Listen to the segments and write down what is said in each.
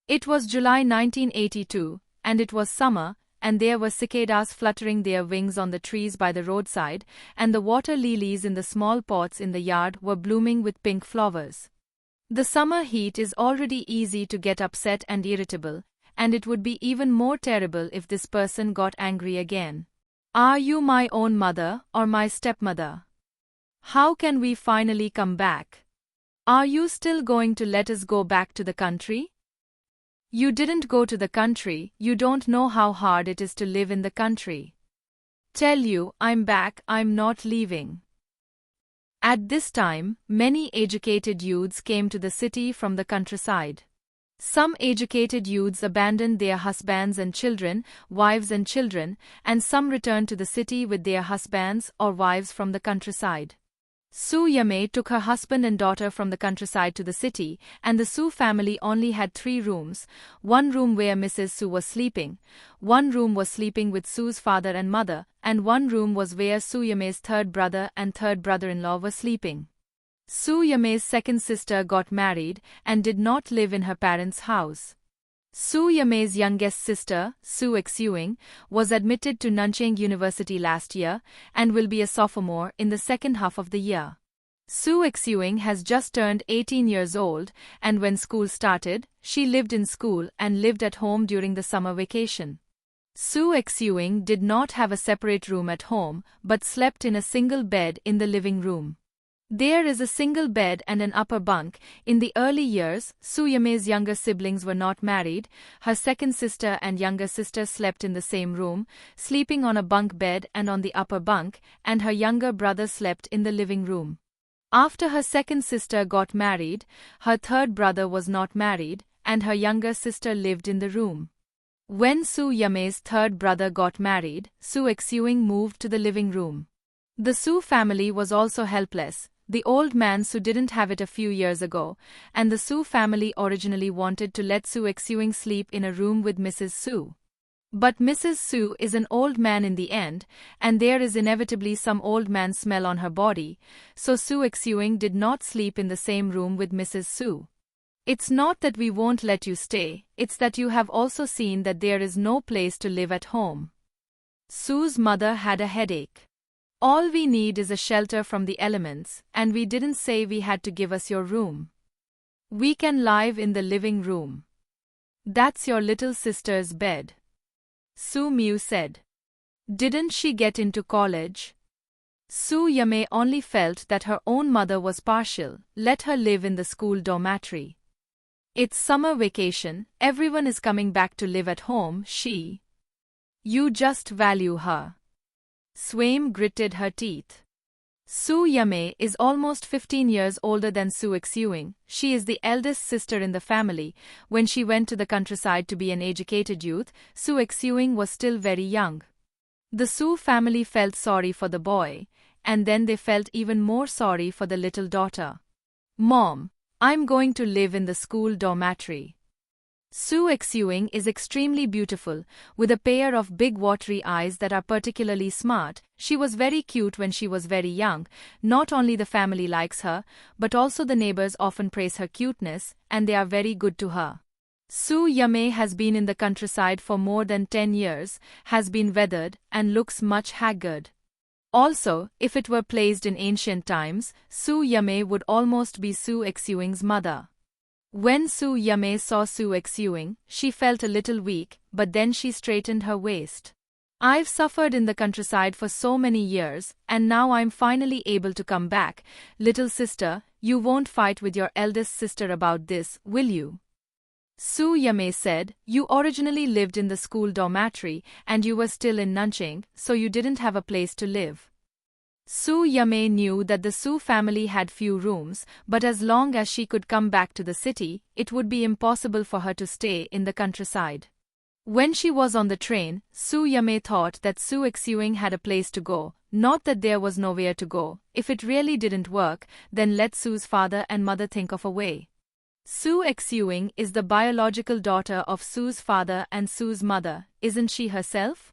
It was July 1982, and it was summer, and there were cicadas fluttering their wings on the trees by the roadside, and the water lilies in the small pots in the yard were blooming with pink flowers. The summer heat is already easy to get upset and irritable, and it would be even more terrible if this person got angry again. Are you my own mother or my stepmother? How can we finally come back? Are you still going to let us go back to the country? You didn't go to the country, you don't know how hard it is to live in the country. Tell you, I'm back, I'm not leaving. At this time, many educated youths came to the city from the countryside. Some educated youths abandoned their husbands and children, wives and children, and some returned to the city with their husbands or wives from the countryside. Su Xueqing took her husband and daughter from the countryside to the city, and the Su family only had 3 rooms, one room where Mrs. Su was sleeping, one room was sleeping with Su's father and mother, and one room was where Su Xueqing's third brother and third brother-in-law were sleeping. Su Xueqing's second sister got married and did not live in her parents' house. Su Xueqing's youngest sister, Su Xueqing, was admitted to Nanjing University last year and will be a sophomore in the second half of the year. Su Xueqing has just turned 18 years old, and when school started, she lived in school and lived at home during the summer vacation. Su Xueqing did not have a separate room at home but slept in a single bed in the living room. There is a single bed and an upper bunk. In the early years, Su Xueqing's younger siblings were not married. Her second sister and younger sister slept in the same room, sleeping on a bunk bed and on the upper bunk, and her younger brother slept in the living room. After her second sister got married, her third brother was not married, and her younger sister lived in the room. When Su Xueqing's third brother got married, Su Xueqing moved to the living room. The Su family was also helpless. The old man Su didn't have it a few years ago, and the Su family originally wanted to let Su Xueqing sleep in a room with Mrs. Su. But Mrs. Su is an old man in the end, and there is inevitably some old man smell on her body, so Su Xueqing did not sleep in the same room with Mrs. Su. It's not that we won't let you stay, it's that you have also seen that there is no place to live at home. Su's mother had a headache. All we need is a shelter from the elements, and we didn't say we had to give us your room. We can live in the living room. That's your little sister's bed. Su Mu said. Didn't she get into college? Su Xueqing only felt that her own mother was partial, let her live in the school dormitory. It's summer vacation, everyone is coming back to live at home, You just value her. Swaim gritted her teeth. Su Xueqing is almost 15 years older than Su Xueqing. She is the eldest sister in the family. When she went to the countryside to be an educated youth, Su Xueqing was still very young. The Su family felt sorry for the boy, and then they felt even more sorry for the little daughter. Mom, I'm going to live in the school dormitory. Su Xueqing is extremely beautiful, with a pair of big watery eyes that are particularly smart. She was very cute when she was very young. Not only the family likes her, but also the neighbors often praise her cuteness, and they are very good to her. Su Xueqing has been in the countryside for more than 10 years, has been weathered, and looks much haggard. Also, if it were placed in ancient times, Su Xueqing would almost be Su Xueqing's mother. When Su Xueqing saw Su Xueqing, she felt a little weak, but then she straightened her waist. I've suffered in the countryside for so many years, and now I'm finally able to come back. Little sister, you won't fight with your eldest sister about this, will you? Su Xueqing said, you originally lived in the school dormitory, and you were still in Nanjing, so you didn't have a place to live. Su Xueqing knew that the Su family had few rooms, but as long as she could come back to the city, it would be impossible for her to stay in the countryside. When she was on the train, Su Xueqing thought that Su Xueqing had a place to go, not that there was nowhere to go. If it really didn't work, then let Su's father and mother think of a way. Su Xueqing is the biological daughter of Su's father and Su's mother, isn't she herself?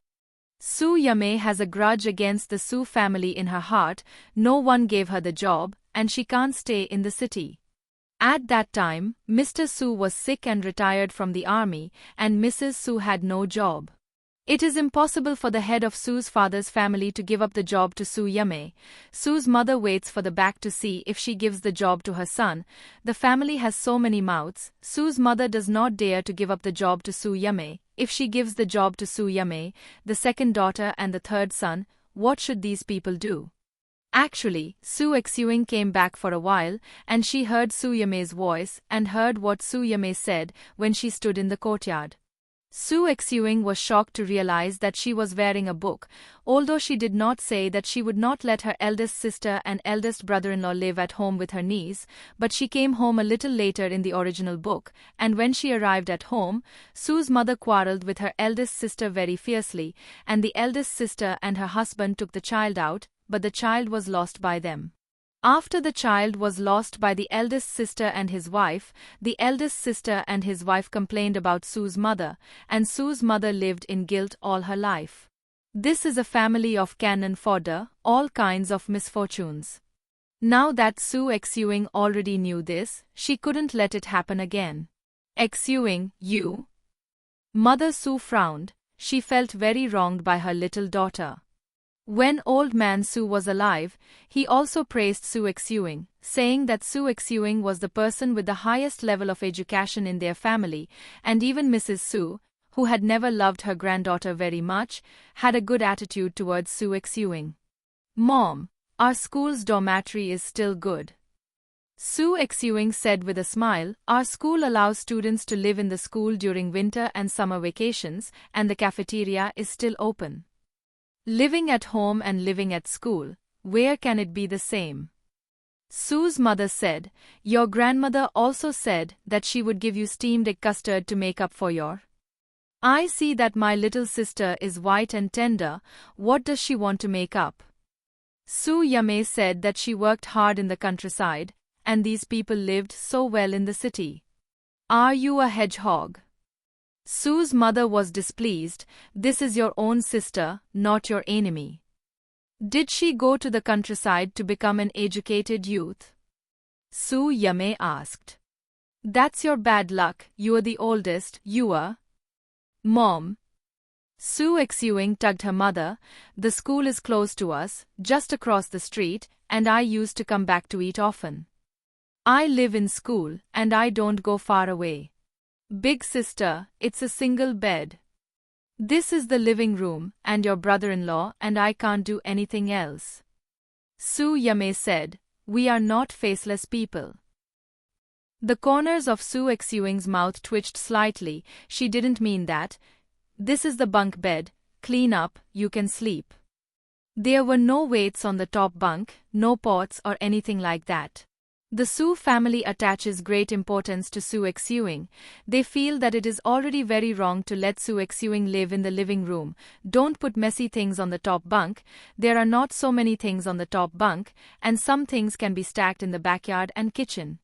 Su Xueqing has a grudge against the Su family in her heart. No one gave her the job, and she can't stay in the city. At that time, Mr. Su was sick and retired from the army, and Mrs. Su had no job. It is impossible for the head of Su's father's family to give up the job to Su Yame. Su's mother waits for the back to see if she gives the job to her son. The family has so many mouths. Su's mother does not dare to give up the job to Su Yame. If she gives the job to Su Yame, the second daughter and the third son, what should these people do? Actually, Su Xueqing came back for a while, and she heard Su Yame's voice and heard what Su Yame said when she stood in the courtyard. Su Xueqing was shocked to realize that she was wearing a book, although she did not say that she would not let her eldest sister and eldest brother-in-law live at home with her niece, but she came home a little later in the original book, and when she arrived at home, Su's mother quarreled with her eldest sister very fiercely, and the eldest sister and her husband took the child out, but the child was lost by them. After the child was lost by the eldest sister and his wife, the eldest sister and his wife complained about Su's mother, and Su's mother lived in guilt all her life. This is a family of cannon fodder, all kinds of misfortunes. Now that Su Xueqing already knew this, she couldn't let it happen again. Xueqing, you? Mother Su frowned. She felt very wronged by her little daughter. When old man Su was alive, he also praised Su Xueqing, saying that Su Xueqing was the person with the highest level of education in their family, and even Mrs. Su, who had never loved her granddaughter very much, had a good attitude towards Su Xueqing. Mom, our school's dormitory is still good. Su Xueqing said with a smile, our school allows students to live in the school during winter and summer vacations, and the cafeteria is still open. Living at home and living at school, where can it be the same? Su's mother said, your grandmother also said that she would give you steamed egg custard to make up for your. I see that my little sister is white and tender. What does she want to make up? Su Yame said that she worked hard in the countryside, and these people lived so well in the city. Are you a hedgehog? Su's mother was displeased. This is your own sister, not your enemy. Did she go to the countryside to become an educated youth? Su Yame asked. That's your bad luck, you are the oldest, you are. Mom. Su Xueqing tugged her mother. The school is close to us, just across the street, and I used to come back to eat often. I live in school, and I don't go far away. Big sister, it's a single bed. This is the living room, and your brother-in-law, and I can't do anything else. Su Yame said, we are not faceless people. The corners of Su Xueqing's mouth twitched slightly. She didn't mean that. This is the bunk bed. Clean up, you can sleep. There were no weights on the top bunk, no pots or anything like that. The Su family attaches great importance to Su Xueqing. They feel that it is already very wrong to let Su Xueqing live in the living room. Don't put messy things on the top bunk. There are not so many things on the top bunk, and some things can be stacked in the backyard and kitchen.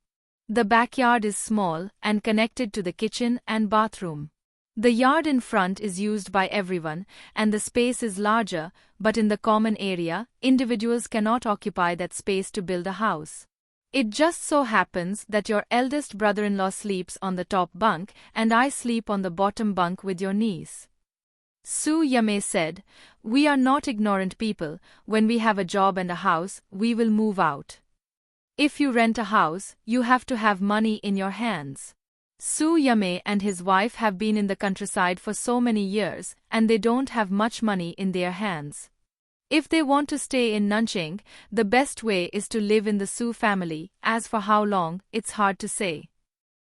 The backyard is small and connected to the kitchen and bathroom. The yard in front is used by everyone, and the space is larger, but in the common area, individuals cannot occupy that space to build a house. It just so happens that your eldest brother-in-law sleeps on the top bunk, and I sleep on the bottom bunk with your niece. Su Yame said, we are not ignorant people. When we have a job and a house, we will move out. If you rent a house, you have to have money in your hands. Su Yame and his wife have been in the countryside for so many years, and they don't have much money in their hands. If they want to stay in Nanjing, the best way is to live in the Su family. As for how long, it's hard to say.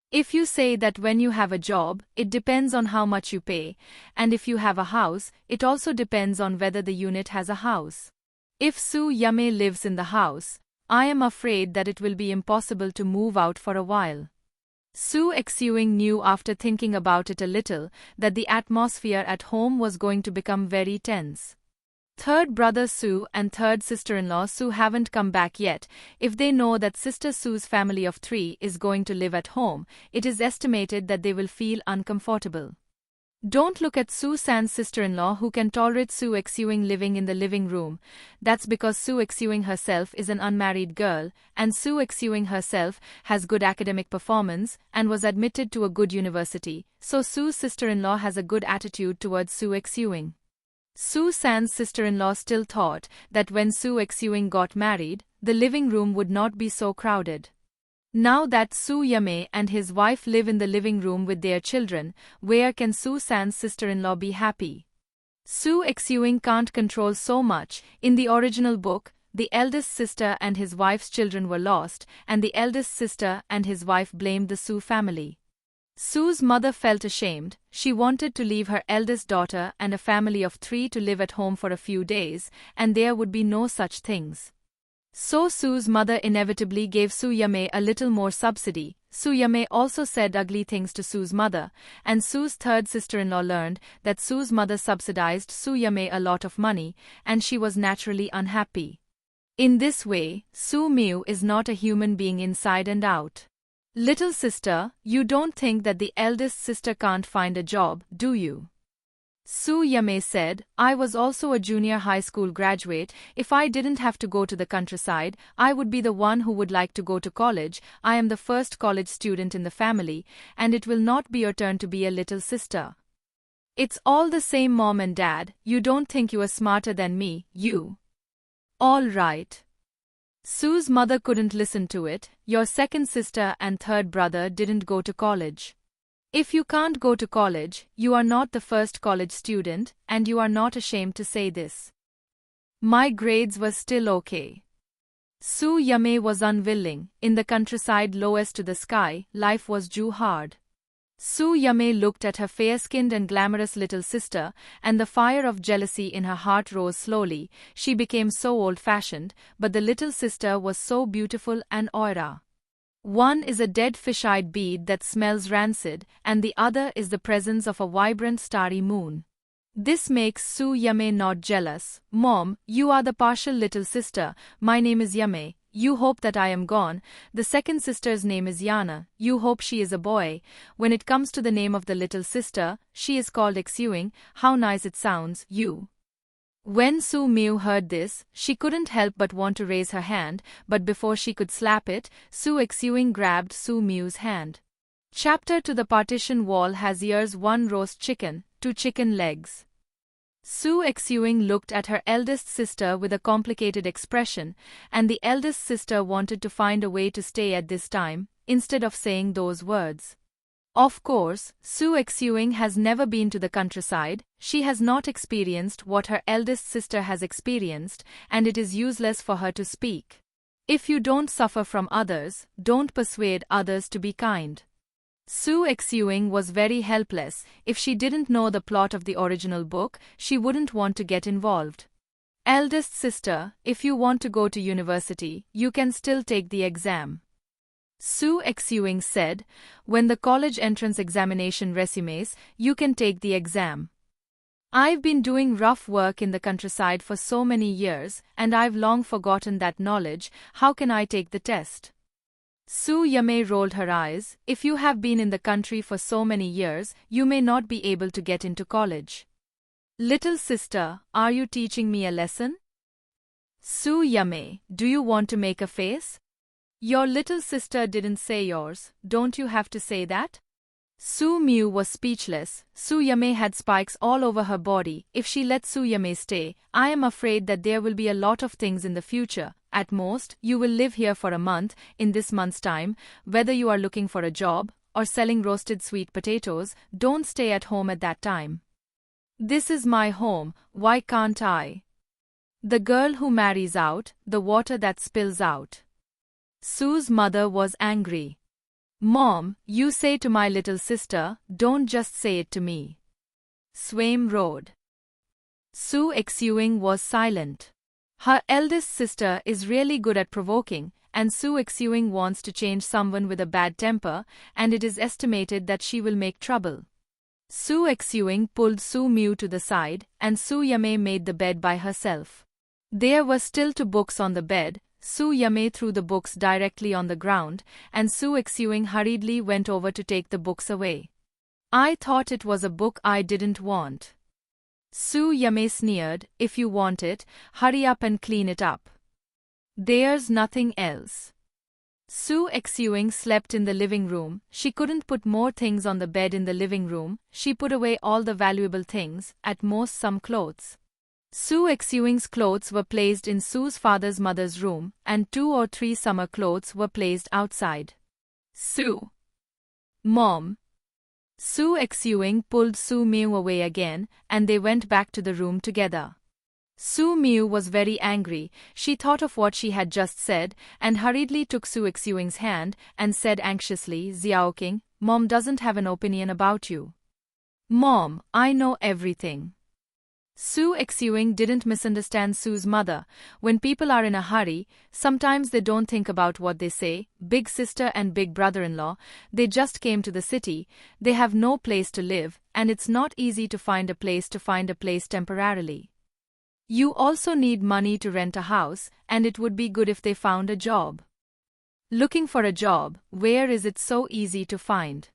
If you say that when you have a job, it depends on how much you pay, and if you have a house, it also depends on whether the unit has a house. If Su Yame lives in the house, I am afraid that it will be impossible to move out for a while. Su Xueqing knew after thinking about it a little that the atmosphere at home was going to become very tense. Third brother Su and third sister-in-law Su haven't come back yet. If they know that sister Su's family of 3 is going to live at home, it is estimated that they will feel uncomfortable. Don't look at Su San's sister-in-law who can tolerate Su Xueqing living in the living room. That's because Su Xueqing herself is an unmarried girl, and Su Xueqing herself has good academic performance and was admitted to a good university, so Su's sister-in-law has a good attitude towards Su Xueqing. Su San's sister-in-law still thought that when Su Xueqing got married, the living room would not be so crowded. Now that Su Yame and his wife live in the living room with their children, where can Su San's sister-in-law be happy? Su Xueqing can't control so much. In the original book, the eldest sister and his wife's children were lost, and the eldest sister and his wife blamed the Su family. Su's mother felt ashamed. She wanted to leave her eldest daughter and a family of 3 to live at home for a few days, and there would be no such things. So Su's mother inevitably gave Su Yame a little more subsidy. Su Yame also said ugly things to Su's mother, and Su's third sister-in-law learned that Su's mother subsidized Su Yame a lot of money, and she was naturally unhappy. In this way, Su Miu is not a human being inside and out. Little sister, you don't think that the eldest sister can't find a job, do you? Su Yame said, I was also a junior high school graduate. If I didn't have to go to the countryside, I would be the one who would like to go to college. I am the first college student in the family, and it will not be your turn to be a little sister. It's all the same, mom and dad. You don't think you are smarter than me, you? All right. Su's mother couldn't listen to it. Your second sister and third brother didn't go to college. If you can't go to college, you are not the first college student, and you are not ashamed to say this. My grades were still okay. Su Yame was unwilling. In the countryside lowest to the sky, life was too hard. Su Yame looked at her fair-skinned and glamorous little sister, and the fire of jealousy in her heart rose slowly. She became so old-fashioned, but the little sister was so beautiful and aura. One is a dead fish-eyed bead that smells rancid, and the other is the presence of a vibrant starry moon. This makes Su Yame not jealous. Mom, you are the partial little sister. My name is Yame. You hope that I am gone. The second sister's name is Yana. You hope she is a boy. When it comes to the name of the little sister, she is called Xueqing. How nice it sounds, you. When Su Miu heard this, she couldn't help but want to raise her hand, but before she could slap it, Su Xueqing grabbed Su Miu's hand. Chapter to the partition wall has ears: 1 roast chicken, 2 chicken legs. Su Xueqing looked at her eldest sister with a complicated expression, and the eldest sister wanted to find a way to stay at this time, instead of saying those words. Of course, Su Xueqing has never been to the countryside. She has not experienced what her eldest sister has experienced, and it is useless for her to speak. If you don't suffer from others, don't persuade others to be kind. Su Xueqing was very helpless. If she didn't know the plot of the original book, she wouldn't want to get involved. Eldest sister, if you want to go to university, you can still take the exam. Su Xueqing said, when the college entrance examination resumes, you can take the exam. I've been doing rough work in the countryside for so many years, and I've long forgotten that knowledge. How can I take the test? Su Yame rolled her eyes. If you have been in the country for so many years, you may not be able to get into college. Little sister, are you teaching me a lesson? Su Yame, do you want to make a face? Your little sister didn't say yours, don't you have to say that? Su Miu was speechless. Su Yame had spikes all over her body. If she let Su Yame stay, I am afraid that there will be a lot of things in the future. At most, you will live here for a month. In this month's time, whether you are looking for a job or selling roasted sweet potatoes, don't stay at home at that time. This is my home, why can't I? The girl who marries out, the water that spills out. Su's mother was angry. Mom, you say to my little sister, don't just say it to me. Swaim Road. Su Xueqing was silent. Her eldest sister is really good at provoking, and Su Xueqing wants to change someone with a bad temper, and it is estimated that she will make trouble. Su Xueqing pulled Su Miu to the side, and Su Yame made the bed by herself. There were still 2 books on the bed. Su Yame threw the books directly on the ground, and Su Xueqing hurriedly went over to take the books away. I thought it was a book I didn't want. Su Yame sneered, if you want it, hurry up and clean it up. There's nothing else. Su Xueqing slept in the living room. She couldn't put more things on the bed in the living room. She put away all the valuable things, at most some clothes. Su Xueqing's clothes were placed in Su's father's mother's room, and 2 or 3 summer clothes were placed outside. Su. Mom. Su Xueqing pulled Su Miu away again, and they went back to the room together. Su Miu was very angry. She thought of what she had just said, and hurriedly took Su Xueqing's hand, and said anxiously, Xiaoqing, Mom doesn't have an opinion about you. Mom, I know everything. Su Xueqing didn't misunderstand Su's mother. When people are in a hurry, sometimes they don't think about what they say. Big sister and big brother-in-law, they just came to the city, they have no place to live, and it's not easy to find a place temporarily. You also need money to rent a house, and it would be good if they found a job. Looking for a job, where is it so easy to find?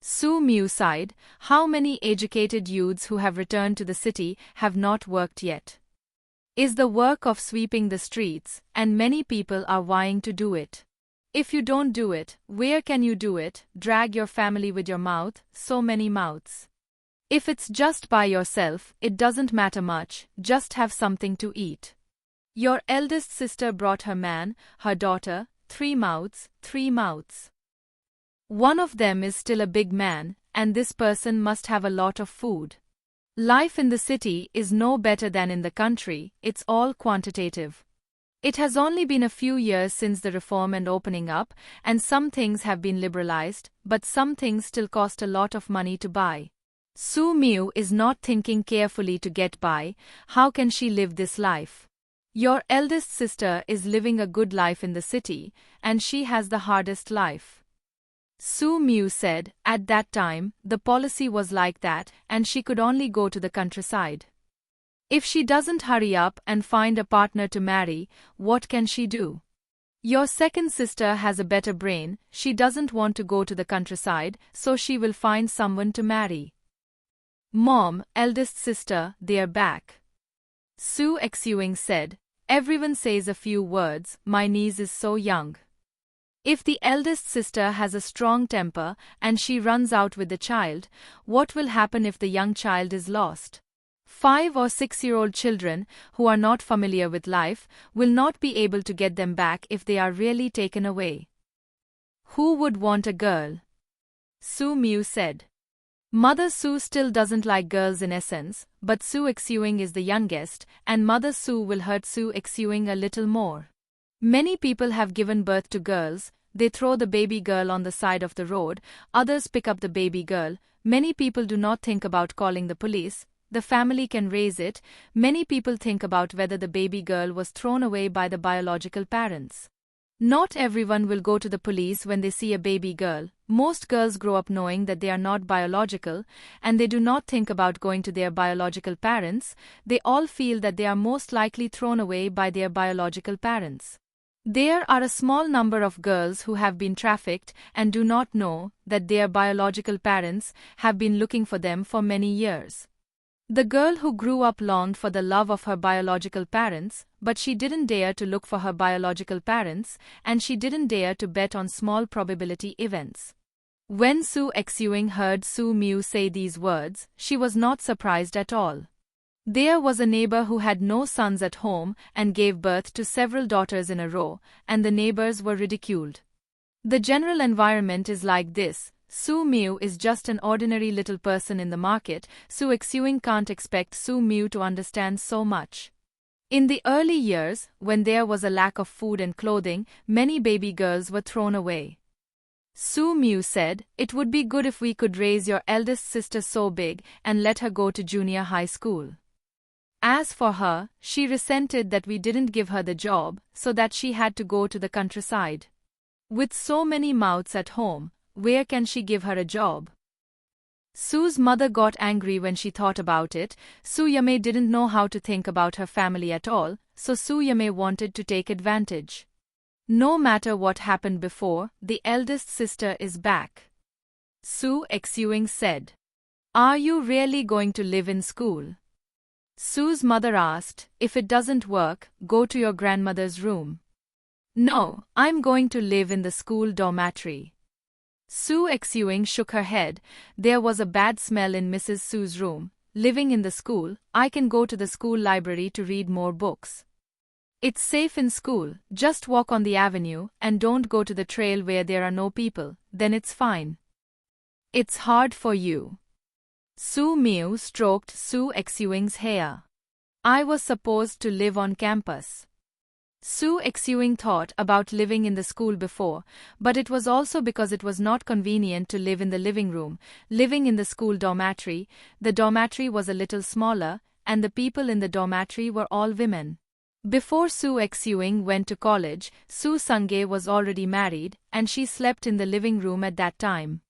Su Miu sighed. How many educated youths who have returned to the city have not worked yet? Is the work of sweeping the streets, and many people are vying to do it. If you don't do it, where can you do it? Drag your family with your mouth, so many mouths. If it's just by yourself, it doesn't matter much, just have something to eat. Your eldest sister brought her man, her daughter, 3 mouths, 3 mouths. One of them is still a big man, and this person must have a lot of food. Life in the city is no better than in the country, it's all quantitative. It has only been a few years since the reform and opening up, and some things have been liberalized, but some things still cost a lot of money to buy. Su Miu is not thinking carefully to get by. How can she live this life? Your eldest sister is living a good life in the city, and she has the hardest life. Su Miu said, at that time, the policy was like that, and she could only go to the countryside. If she doesn't hurry up and find a partner to marry, what can she do? Your second sister has a better brain. She doesn't want to go to the countryside, so she will find someone to marry. Mom, eldest sister, they're back. Su Xueqing said, everyone says a few words, my niece is so young. If the eldest sister has a strong temper and she runs out with the child, what will happen if the young child is lost? 5 or 6-year-old children, who are not familiar with life, will not be able to get them back if they are really taken away. Who would want a girl? Su Miu said. Mother Su still doesn't like girls in essence, but Su Xueqing is the youngest, and Mother Su will hurt Su Xueqing a little more. Many people have given birth to girls, they throw the baby girl on the side of the road, others pick up the baby girl, many people do not think about calling the police, the family can raise it, many people think about whether the baby girl was thrown away by the biological parents. Not everyone will go to the police when they see a baby girl. Most girls grow up knowing that they are not biological, and they do not think about going to their biological parents. They all feel that they are most likely thrown away by their biological parents. There are a small number of girls who have been trafficked and do not know that their biological parents have been looking for them for many years. The girl who grew up longed for the love of her biological parents, but she didn't dare to look for her biological parents, and she didn't dare to bet on small probability events. When Su Xueqing heard Su Miu say these words, she was not surprised at all. There was a neighbor who had no sons at home and gave birth to several daughters in a row, and the neighbors were ridiculed. The general environment is like this. Su Miu is just an ordinary little person in the market. Su Xueqing can't expect Su Miu to understand so much. In the early years, when there was a lack of food and clothing, many baby girls were thrown away. Su Miu said, it would be good if we could raise your eldest sister so big and let her go to junior high school. As for her, she resented that we didn't give her the job, so that she had to go to the countryside. With so many mouths at home, where can she give her a job? Su's mother got angry when she thought about it. Su Yame didn't know how to think about her family at all, so Su Yame wanted to take advantage. No matter what happened before, the eldest sister is back. Su Xueqing said. Are you really going to live in school? Su's mother asked. If it doesn't work, go to your grandmother's room. No, I'm going to live in the school dormitory. Su Xueqing shook her head. There was a bad smell in Mrs. Su's room. Living in the school, I can go to the school library to read more books. It's safe in school, just walk on the avenue and don't go to the trail where there are no people, then it's fine. It's hard for you. Su Miu stroked Su Xueqing's hair. I was supposed to live on campus. Su Xueqing thought about living in the school before, but it was also because it was not convenient to live in the living room. Living in the school dormitory, the dormitory was a little smaller, and the people in the dormitory were all women. Before Su Xueqing went to college, Su Sungye was already married, and she slept in the living room at that time.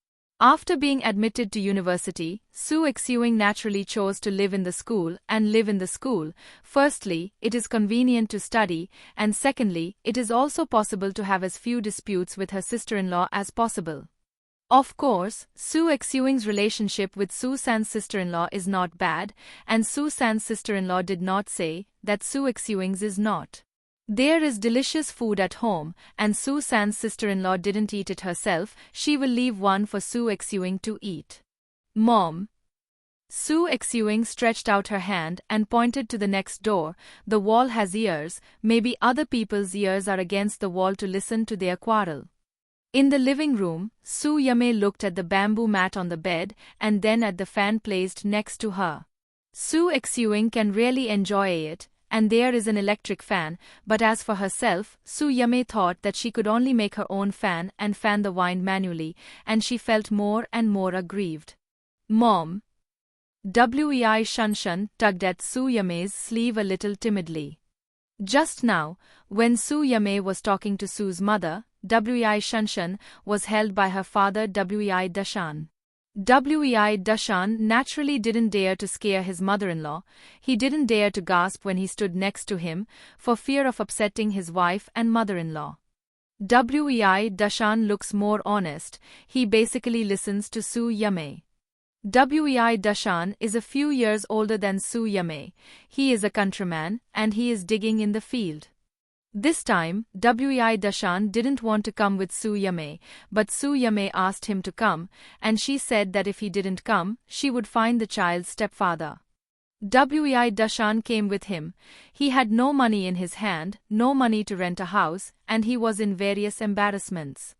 After being admitted to university, Su Xueqing naturally chose to live in the school and live in the school. Firstly, it is convenient to study, and secondly, it is also possible to have as few disputes with her sister-in-law as possible. Of course, Su Xueqing's relationship with Su San's sister-in-law is not bad, and Su San's sister-in-law did not say that Su Xueqing's is not. There is delicious food at home, and Su San's sister-in-law didn't eat it herself. She will leave one for Su Xueqing to eat. Mom. Su Xueqing stretched out her hand and pointed to the next door. The wall has ears, maybe other people's ears are against the wall to listen to their quarrel. In the living room, Su Yame looked at the bamboo mat on the bed and then at the fan placed next to her. Su Xueqing can really enjoy it, and there is an electric fan, but as for herself, Su Yame thought that she could only make her own fan and fan the wind manually, and she felt more and more aggrieved. Mom. Wei Shanshan tugged at Su Yame's sleeve a little timidly. Just now, when Su Yame was talking to Su's mother, Wei Shanshan was held by her father Wei Dashan. Wei Dashan naturally didn't dare to scare his mother-in-law. He didn't dare to gasp when he stood next to him, for fear of upsetting his wife and mother-in-law. Wei Dashan looks more honest. He basically listens to Su Yame. Wei Dashan is a few years older than Su Yame. He is a countryman, and he is digging in the field. This time, Wei Dashan didn't want to come with Su Yame, but Su Yame asked him to come, and she said that if he didn't come, she would find the child's stepfather. Wei Dashan came with him. He had no money in his hand, no money to rent a house, and he was in various embarrassments.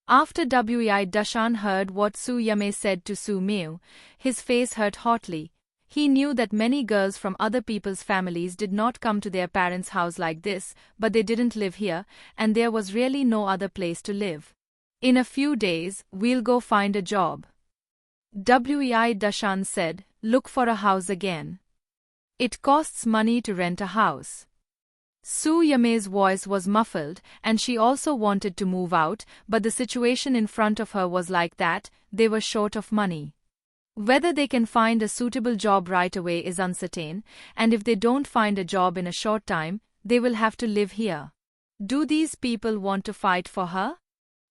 After Wei Dashan heard what Su Yame said to Su Miu, his face hurt hotly. He knew that many girls from other people's families did not come to their parents' house like this, but they didn't live here, and there was really no other place to live. In a few days, we'll go find a job. Wei Dashan said, look for a house again. It costs money to rent a house. Su Yame's voice was muffled, and she also wanted to move out, but the situation in front of her was like that, they were short of money. Whether they can find a suitable job right away is uncertain, and if they don't find a job in a short time, they will have to live here. Do these people want to fight for her?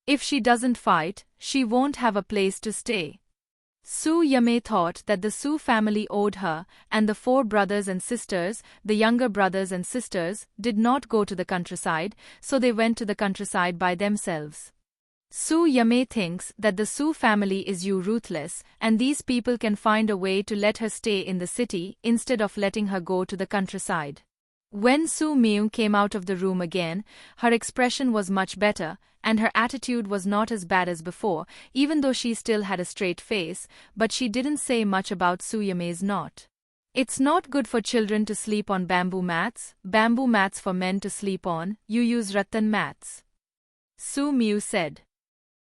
If she doesn't fight, she won't have a place to stay. Su Yame thought that the Su family owed her, and the 4 brothers and sisters, the younger brothers and sisters, did not go to the countryside, so they went to the countryside by themselves. Su Yame thinks that the Su family is ruthless, and these people can find a way to let her stay in the city instead of letting her go to the countryside. When Su Miu came out of the room again, her expression was much better, and her attitude was not as bad as before, even though she still had a straight face, but she didn't say much about Su Yame's knot. It's not good for children to sleep on bamboo mats for men to sleep on, you use rattan mats. Su Miu said.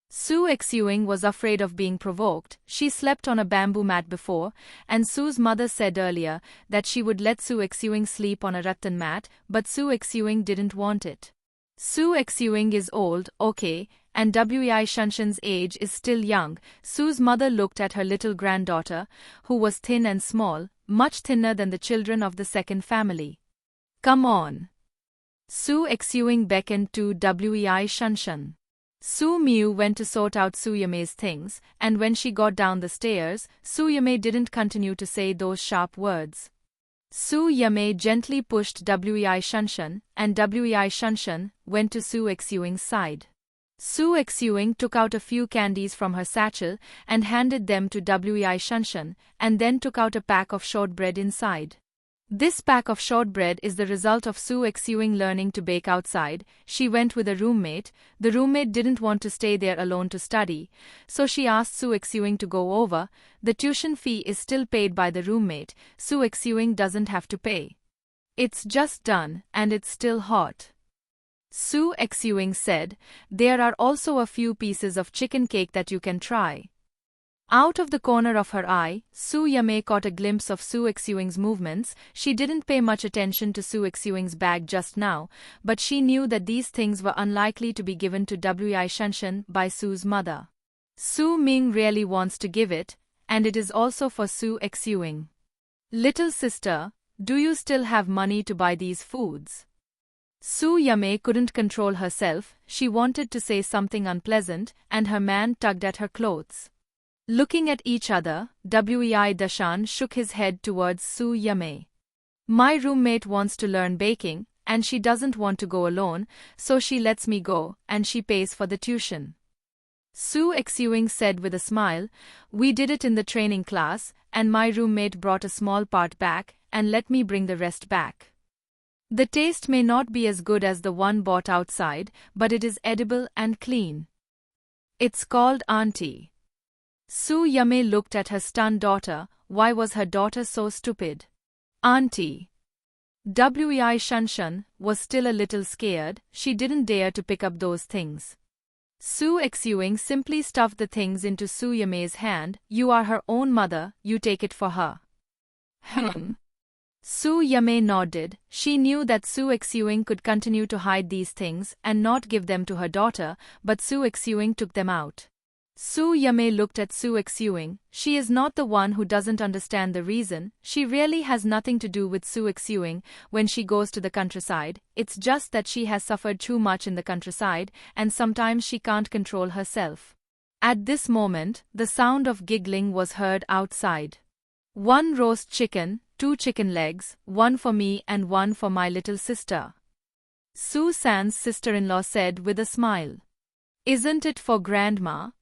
Su Xueqing was afraid of being provoked. She slept on a bamboo mat before, and Su's mother said earlier that she would let Su Xueqing sleep on a rattan mat, but Su Xueqing didn't want it. Su Xueqing is old, okay, and Wei Shanshan's age is still young. Su's mother looked at her little granddaughter, who was thin and small, much thinner than the children of the second family. Come on. Su Xueqing beckoned to Wei Shanshan. Su Miu went to sort out Su Yame's things, and when she got down the stairs, Su Yame didn't continue to say those sharp words. Su Yame gently pushed Wei Shunshan, and Wei Shunshan went to Su Xueqing's side. Su Xueqing took out a few candies from her satchel and handed them to Wei Shunshan, and then took out a pack of shortbread inside. This pack of shortbread is the result of Su Xueqing learning to bake outside. She went with a roommate. The roommate didn't want to stay there alone to study, so she asked Su Xueqing to go over. The tuition fee is still paid by the roommate. Su Xueqing doesn't have to pay. It's just done, and it's still hot. Su Xueqing said, there are also a few pieces of chicken cake that you can try. Out of the corner of her eye, Su Yame caught a glimpse of Su Xueqing's movements. She didn't pay much attention to Su Xueqing's bag just now, but she knew that these things were unlikely to be given to Wei Shunshan by Su's mother. Su Ming really wants to give it, and it is also for Su Xueqing. Little sister, do you still have money to buy these foods? Su Yame couldn't control herself. She wanted to say something unpleasant, and her man tugged at her clothes. Looking at each other, Wei Dashan shook his head towards Su Yame. My roommate wants to learn baking, and she doesn't want to go alone, so she lets me go, and she pays for the tuition. Su Xueqing said with a smile, we did it in the training class, and my roommate brought a small part back, and let me bring the rest back. The taste may not be as good as the one bought outside, but it is edible and clean. It's called Auntie. Su Yame looked at her stunned daughter. Why was her daughter so stupid? Auntie. Wei Shunshan was still a little scared. She didn't dare to pick up those things. Su Xueqing simply stuffed the things into Su Yame's hand. You are her own mother, you take it for her. Su Yame nodded. She knew that Su Xueqing could continue to hide these things and not give them to her daughter, but Su Xueqing took them out. Su Yame looked at Su Xueqing. She is not the one who doesn't understand the reason. She really has nothing to do with Su Xueqing when she goes to the countryside. It's just that she has suffered too much in the countryside, and sometimes she can't control herself. At this moment, the sound of giggling was heard outside. 1 roast chicken, 2 chicken legs, 1 for me and 1 for my little sister. Su San's sister-in-law said with a smile. Isn't it for Grandma?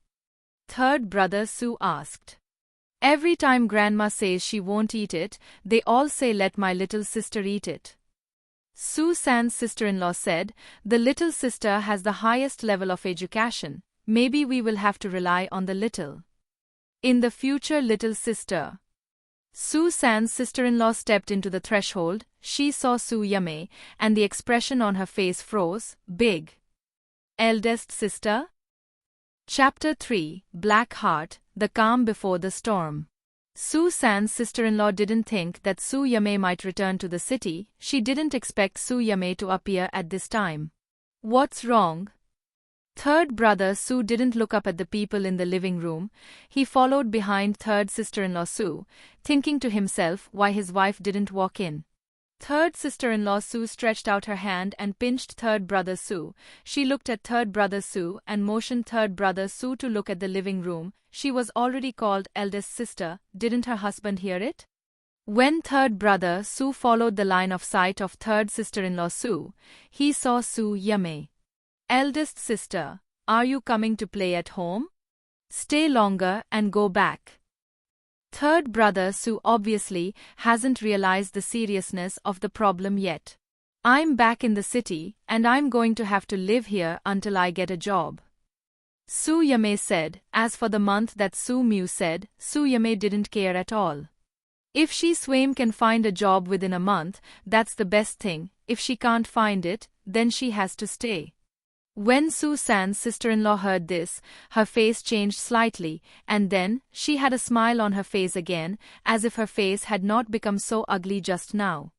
Third brother Su asked. Every time Grandma says she won't eat it, they all say let my little sister eat it. Su San's sister-in-law said, the little sister has the highest level of education. Maybe we will have to rely on the little. In the future little sister. Su San's sister-in-law stepped into the threshold. She saw Su Yame, and the expression on her face froze. Big. Eldest sister? Chapter 3, Black Heart, The Calm Before the Storm. Su San's sister-in-law didn't think that Su Yame might return to the city. She didn't expect Su Yame to appear at this time. What's wrong? Third brother Su didn't look up at the people in the living room. He followed behind third sister-in-law Su, thinking to himself why his wife didn't walk in. Third sister-in-law Su stretched out her hand and pinched third brother Su. She looked at third brother Su and motioned third brother Su to look at the living room. She was already called eldest sister. Didn't her husband hear it? When third brother Su followed the line of sight of third sister-in-law Su, he saw Su Yame. Eldest sister, are you coming to play at home? Stay longer and go back. Third brother Su obviously hasn't realized the seriousness of the problem yet. I'm back in the city, and I'm going to have to live here until I get a job. Su Yame said. As for the month that Su Miu said, Su Yame didn't care at all. If Su Xueqing can find a job within a month, that's the best thing. If she can't find it, then she has to stay. When Su San's sister-in-law heard this, her face changed slightly, and then, she had a smile on her face again, as if her face had not become so ugly just now.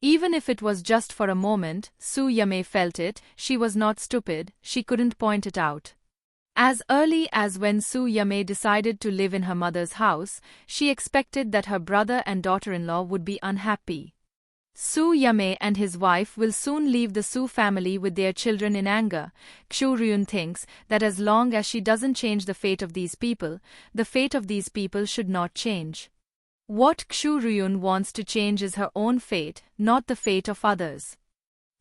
Even if it was just for a moment, Su Yame felt it. She was not stupid, she couldn't point it out. As early as when Su Yame decided to live in her mother's house, she expected that her brother and daughter-in-law would be unhappy. Su Yame and his wife will soon leave the Su family with their children in anger. Xu Ruyun thinks that as long as she doesn't change the fate of these people, the fate of these people should not change. What Xu Ruyun wants to change is her own fate, not the fate of others.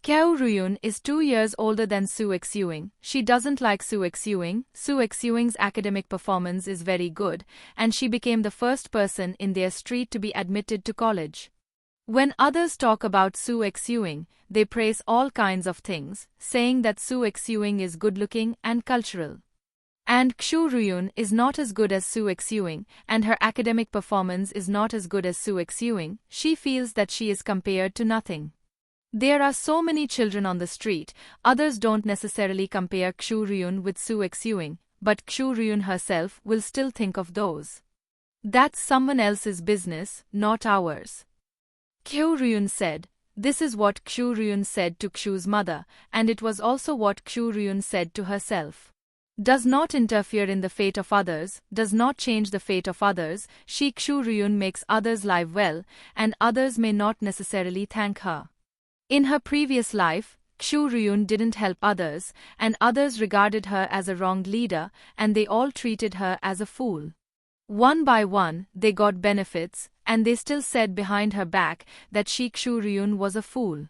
Qiao Ruyun is 2 years older than Su Xueqing. She doesn't like Su Xueqing. Su Xueqing's academic performance is very good, and she became the first person in their street to be admitted to college. When others talk about Su Xueqing, they praise all kinds of things, saying that Su Xueqing is good-looking and cultural. And Xu Ruyun is not as good as Su Xueqing, and her academic performance is not as good as Su Xueqing. She feels that she is compared to nothing. There are so many children on the street, others don't necessarily compare Xu Ruyun with Su Xueqing, but Xu Ruyun herself will still think of those. That's someone else's business, not ours. Qiao Ruyun said. This is what Xu Ruyun said to Xu's mother, and it was also what Xu Ruyun said to herself. Does not interfere in the fate of others, does not change the fate of others. She Xu Ruyun makes others live well, and others may not necessarily thank her. In her previous life, Xu Ruyun didn't help others, and others regarded her as a wronged leader, and they all treated her as a fool. One by one, they got benefits, and they still said behind her back that she Xu Ruyun was a fool.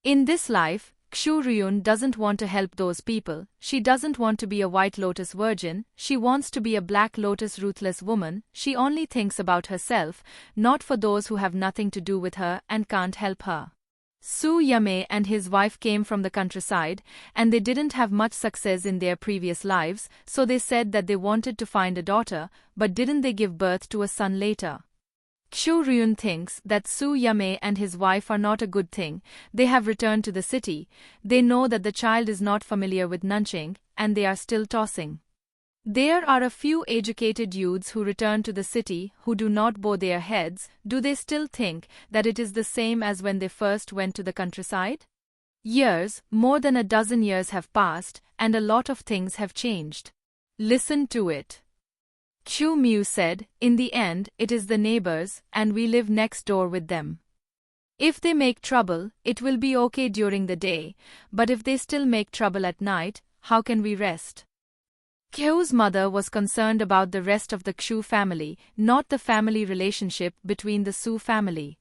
In this life, Xu Ruyun doesn't want to help those people. She doesn't want to be a white lotus virgin, she wants to be a black lotus ruthless woman. She only thinks about herself, not for those who have nothing to do with her and can't help her. Su Yame and his wife came from the countryside, and they didn't have much success in their previous lives, so they said that they wanted to find a daughter, but didn't they give birth to a son later? Xu Ruyun thinks that Su Yame and his wife are not a good thing. They have returned to the city. They know that the child is not familiar with Nanqing, and they are still tossing. There are a few educated youths who return to the city who do not bow their heads. Do they still think that it is the same as when they first went to the countryside? Years, more than a dozen years have passed, and a lot of things have changed. Listen to it. Xu Miu said, in the end, it is the neighbors, and we live next door with them. If they make trouble, it will be okay during the day, but if they still make trouble at night, how can we rest? Qiao's mother was concerned about the rest of the Xu family, not the family relationship between the Su family.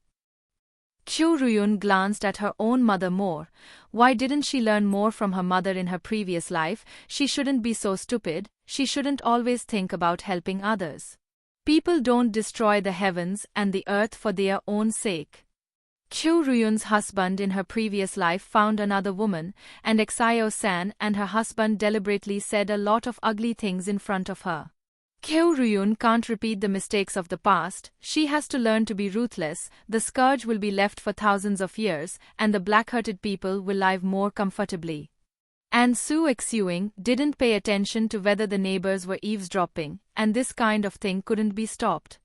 Xu Ruyun glanced at her own mother more. Why didn't she learn more from her mother in her previous life? She shouldn't be so stupid, she shouldn't always think about helping others. People don't destroy the heavens and the earth for their own sake. Xu Ruyun's husband in her previous life found another woman, and Xiao-san and her husband deliberately said a lot of ugly things in front of her. Qiao Ruyun can't repeat the mistakes of the past. She has to learn to be ruthless. The scourge will be left for thousands of years, and the black-hearted people will live more comfortably. And Su Xueqing didn't pay attention to whether the neighbors were eavesdropping, and this kind of thing couldn't be stopped.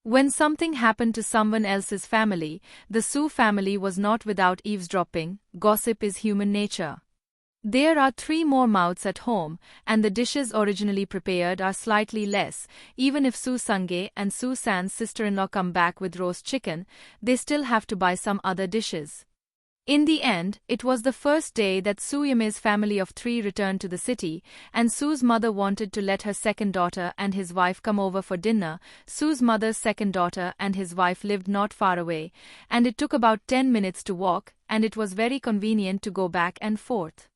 When something happened to someone else's family, the Su family was not without eavesdropping. Gossip is human nature. There are 3 more mouths at home, and the dishes originally prepared are slightly less. Even if Su Sangye and Su San's sister-in-law come back with roast chicken, they still have to buy some other dishes. In the end, it was the first day that Su Yame's family of 3 returned to the city, and Su's mother wanted to let her second daughter and his wife come over for dinner. Su's mother's second daughter and his wife lived not far away, and it took about 10 minutes to walk, and it was very convenient to go back and forth.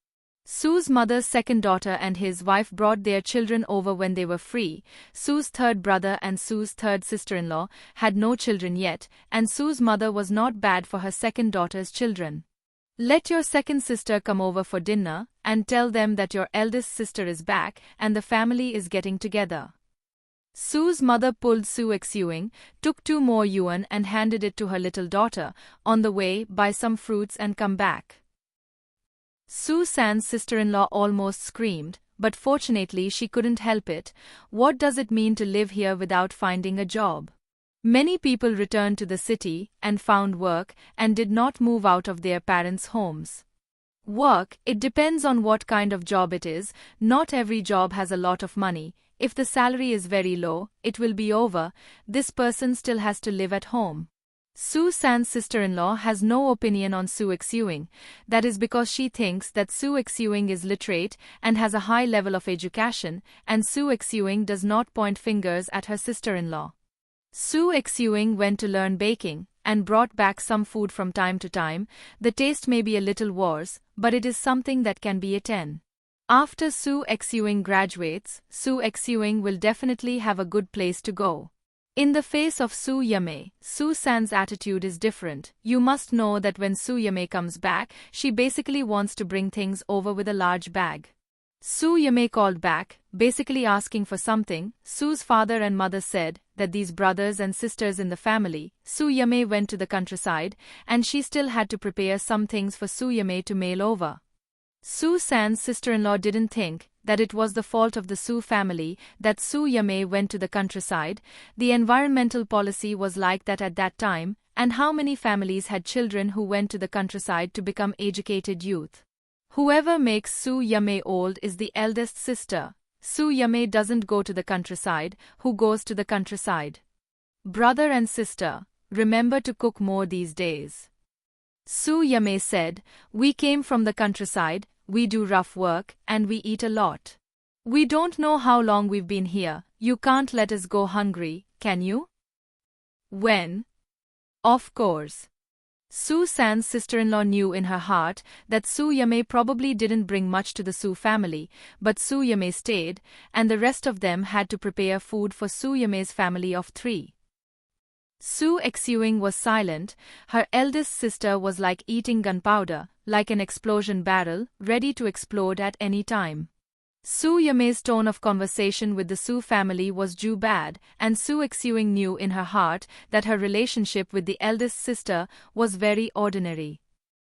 Su's mother's second daughter and his wife brought their children over when they were free. Su's third brother and Su's third sister-in-law had no children yet, and Su's mother was not bad for her second daughter's children. Let your second sister come over for dinner, and tell them that your eldest sister is back and the family is getting together. Su's mother pulled Su Xueqing, took 2 more yuan and handed it to her little daughter. On the way, buy some fruits and come back. Su San's sister-in-law almost screamed, but fortunately she couldn't help it. What does it mean to live here without finding a job? Many people returned to the city and found work and did not move out of their parents' homes. Work, it depends on what kind of job it is. Not every job has a lot of money. If the salary is very low, it will be over. This person still has to live at home. Su San's sister-in-law has no opinion on Su Xueqing. That is because she thinks that Su Xueqing is literate and has a high level of education, and Su Xueqing does not point fingers at her sister-in-law. Su Xueqing went to learn baking and brought back some food from time to time. The taste may be a little worse, but it is something that can be eaten. After Su Xueqing graduates, Su Xueqing will definitely have a good place to go. In the face of Su Yame, Su San's attitude is different. You must know that when Su Yame comes back, she basically wants to bring things over with a large bag. Su Yame called back, basically asking for something. Su's father and mother said that these brothers and sisters in the family. Su Yame went to the countryside, and she still had to prepare some things for Su Yame to mail over. Su San's sister-in-law didn't think that it was the fault of the Su family that Su Yame went to the countryside. The environmental policy was like that at that time, and how many families had children who went to the countryside to become educated youth? Whoever makes Su Yame old is the eldest sister. Su Yame doesn't go to the countryside. Who goes to the countryside? Brother and sister, remember to cook more these days. Su Yame said, "We came from the countryside, we do rough work, and we eat a lot. We don't know how long we've been here. You can't let us go hungry, can you?" When? Of course. Su San's sister-in-law knew in her heart that Su Yame probably didn't bring much to the Su family, but Su Yame stayed, and the rest of them had to prepare food for Su Yame's family of 3. Su Xueqing was silent. Her eldest sister was like eating gunpowder, like an explosion barrel, ready to explode at any time. Su Yame's tone of conversation with the Su family was bad, and Su Xueqing knew in her heart that her relationship with the eldest sister was very ordinary.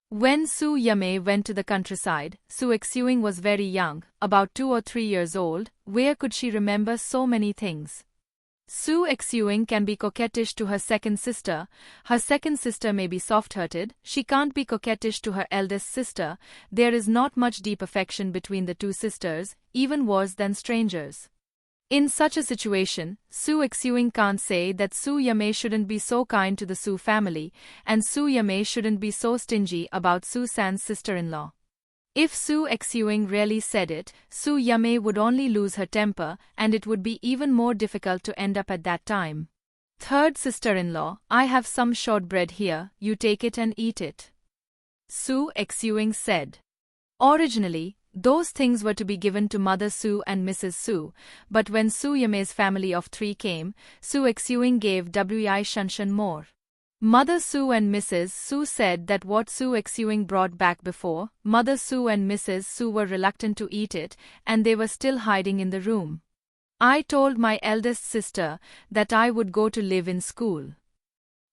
When Su Yame went to the countryside, Su Xueqing was very young, about 2 or 3 years old. Where could she remember so many things? Su Xueqing can be coquettish to her second sister. Her second sister may be soft-hearted. She can't be coquettish to her eldest sister. There is not much deep affection between the two sisters, even worse than strangers. In such a situation, Su Xueqing can't say that Su Yame shouldn't be so kind to the Su family, and Su Yame shouldn't be so stingy about Su San's sister-in-law. If Su Xueqing really said it, Su Yame would only lose her temper, and it would be even more difficult to end up at that time. Third sister-in-law, I have some shortbread here, you take it and eat it. Su Xueqing said. Originally, those things were to be given to Mother Su and Mrs. Su, but when Su Yame's family of 3 came, Su Xueqing gave Wei Shanshan more. Mother Su and Mrs. Su said that what Su Xueqing brought back before, Mother Su and Mrs. Su were reluctant to eat it, and they were still hiding in the room. I told my eldest sister that I would go to live in school.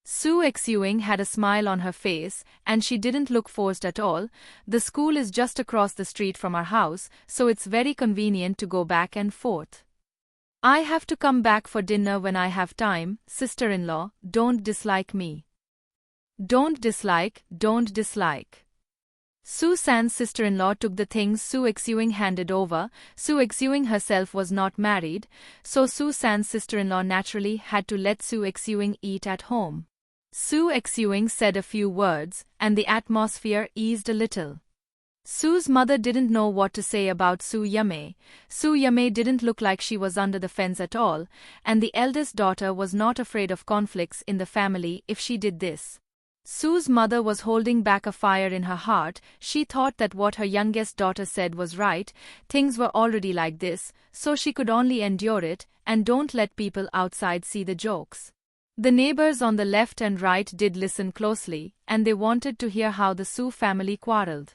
Su Xueqing had a smile on her face, and she didn't look forced at all. The school is just across the street from our house, so it's very convenient to go back and forth. I have to come back for dinner when I have time. Sister-in-law, don't dislike me. Don't dislike, don't dislike. Su San's sister-in-law took the things Su Xueqing handed over. Su Xueqing herself was not married, so Su San's sister-in-law naturally had to let Su Xueqing eat at home. Su Xueqing said a few words, and the atmosphere eased a little. Su's mother didn't know what to say about Su Yame. Su Yame didn't look like she was under the fence at all, and the eldest daughter was not afraid of conflicts in the family if she did this. Su's mother was holding back a fire in her heart. She thought that what her youngest daughter said was right. Things were already like this, so she could only endure it, and don't let people outside see the jokes. The neighbors on the left and right did listen closely, and they wanted to hear how the Su family quarreled.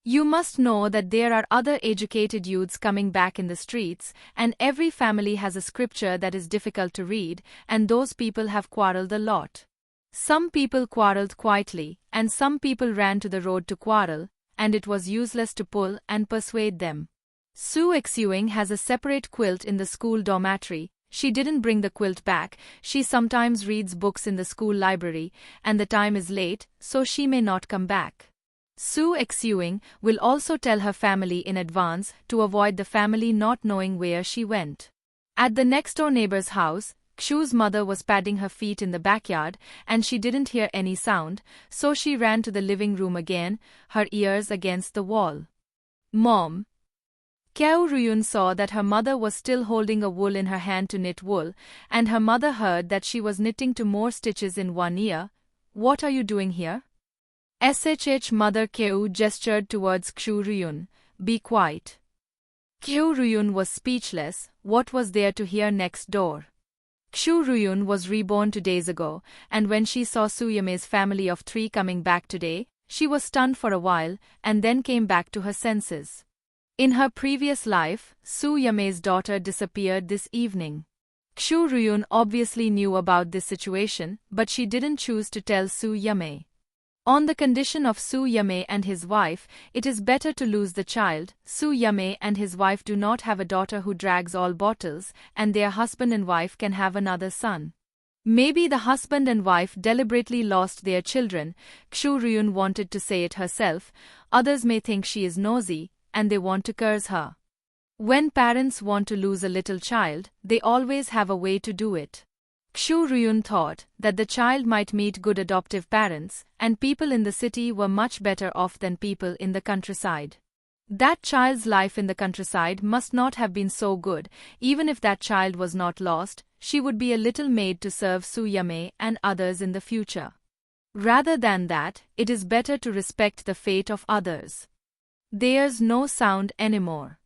You must know that there are other educated youths coming back in the streets, and every family has a scripture that is difficult to read, and those people have quarreled a lot. Some people quarreled quietly, and some people ran to the road to quarrel, and it was useless to pull and persuade them. Su Xueqing has a separate quilt in the school dormitory. She didn't bring the quilt back. She sometimes reads books in the school library, and the time is late, so she may not come back. Su Xueqing will also tell her family in advance to avoid the family not knowing where she went. At the next-door neighbor's house, Xu's mother was padding her feet in the backyard, and she didn't hear any sound, so she ran to the living room again, her ears against the wall. Mom. Xiao Ruyun saw that her mother was still holding a wool in her hand to knit wool, and her mother heard that she was knitting 2 more stitches in one ear. What are you doing here? Shh, Mother Xiao gestured towards Xiu Ruyun. Be quiet. Xiu Ruyun was speechless. What was there to hear next door? Xu Ruyun was reborn 2 days ago, and when she saw Su Yame's family of 3 coming back today, she was stunned for a while, and then came back to her senses. In her previous life, Su Yame's daughter disappeared this evening. Xu Ruyun obviously knew about this situation, but she didn't choose to tell Su Yame. On the condition of Su Yame and his wife, it is better to lose the child. Su Yame and his wife do not have a daughter who drags all bottles, and their husband and wife can have another son. Maybe the husband and wife deliberately lost their children. Xu Ruyun wanted to say it herself. Others may think she is nosy, and they want to curse her. When parents want to lose a little child, they always have a way to do it. Xu Ruyun thought that the child might meet good adoptive parents, and people in the city were much better off than people in the countryside. That child's life in the countryside must not have been so good. Even if that child was not lost, she would be a little maid to serve Su Yame and others in the future. Rather than that, it is better to respect the fate of others. There's no sound anymore.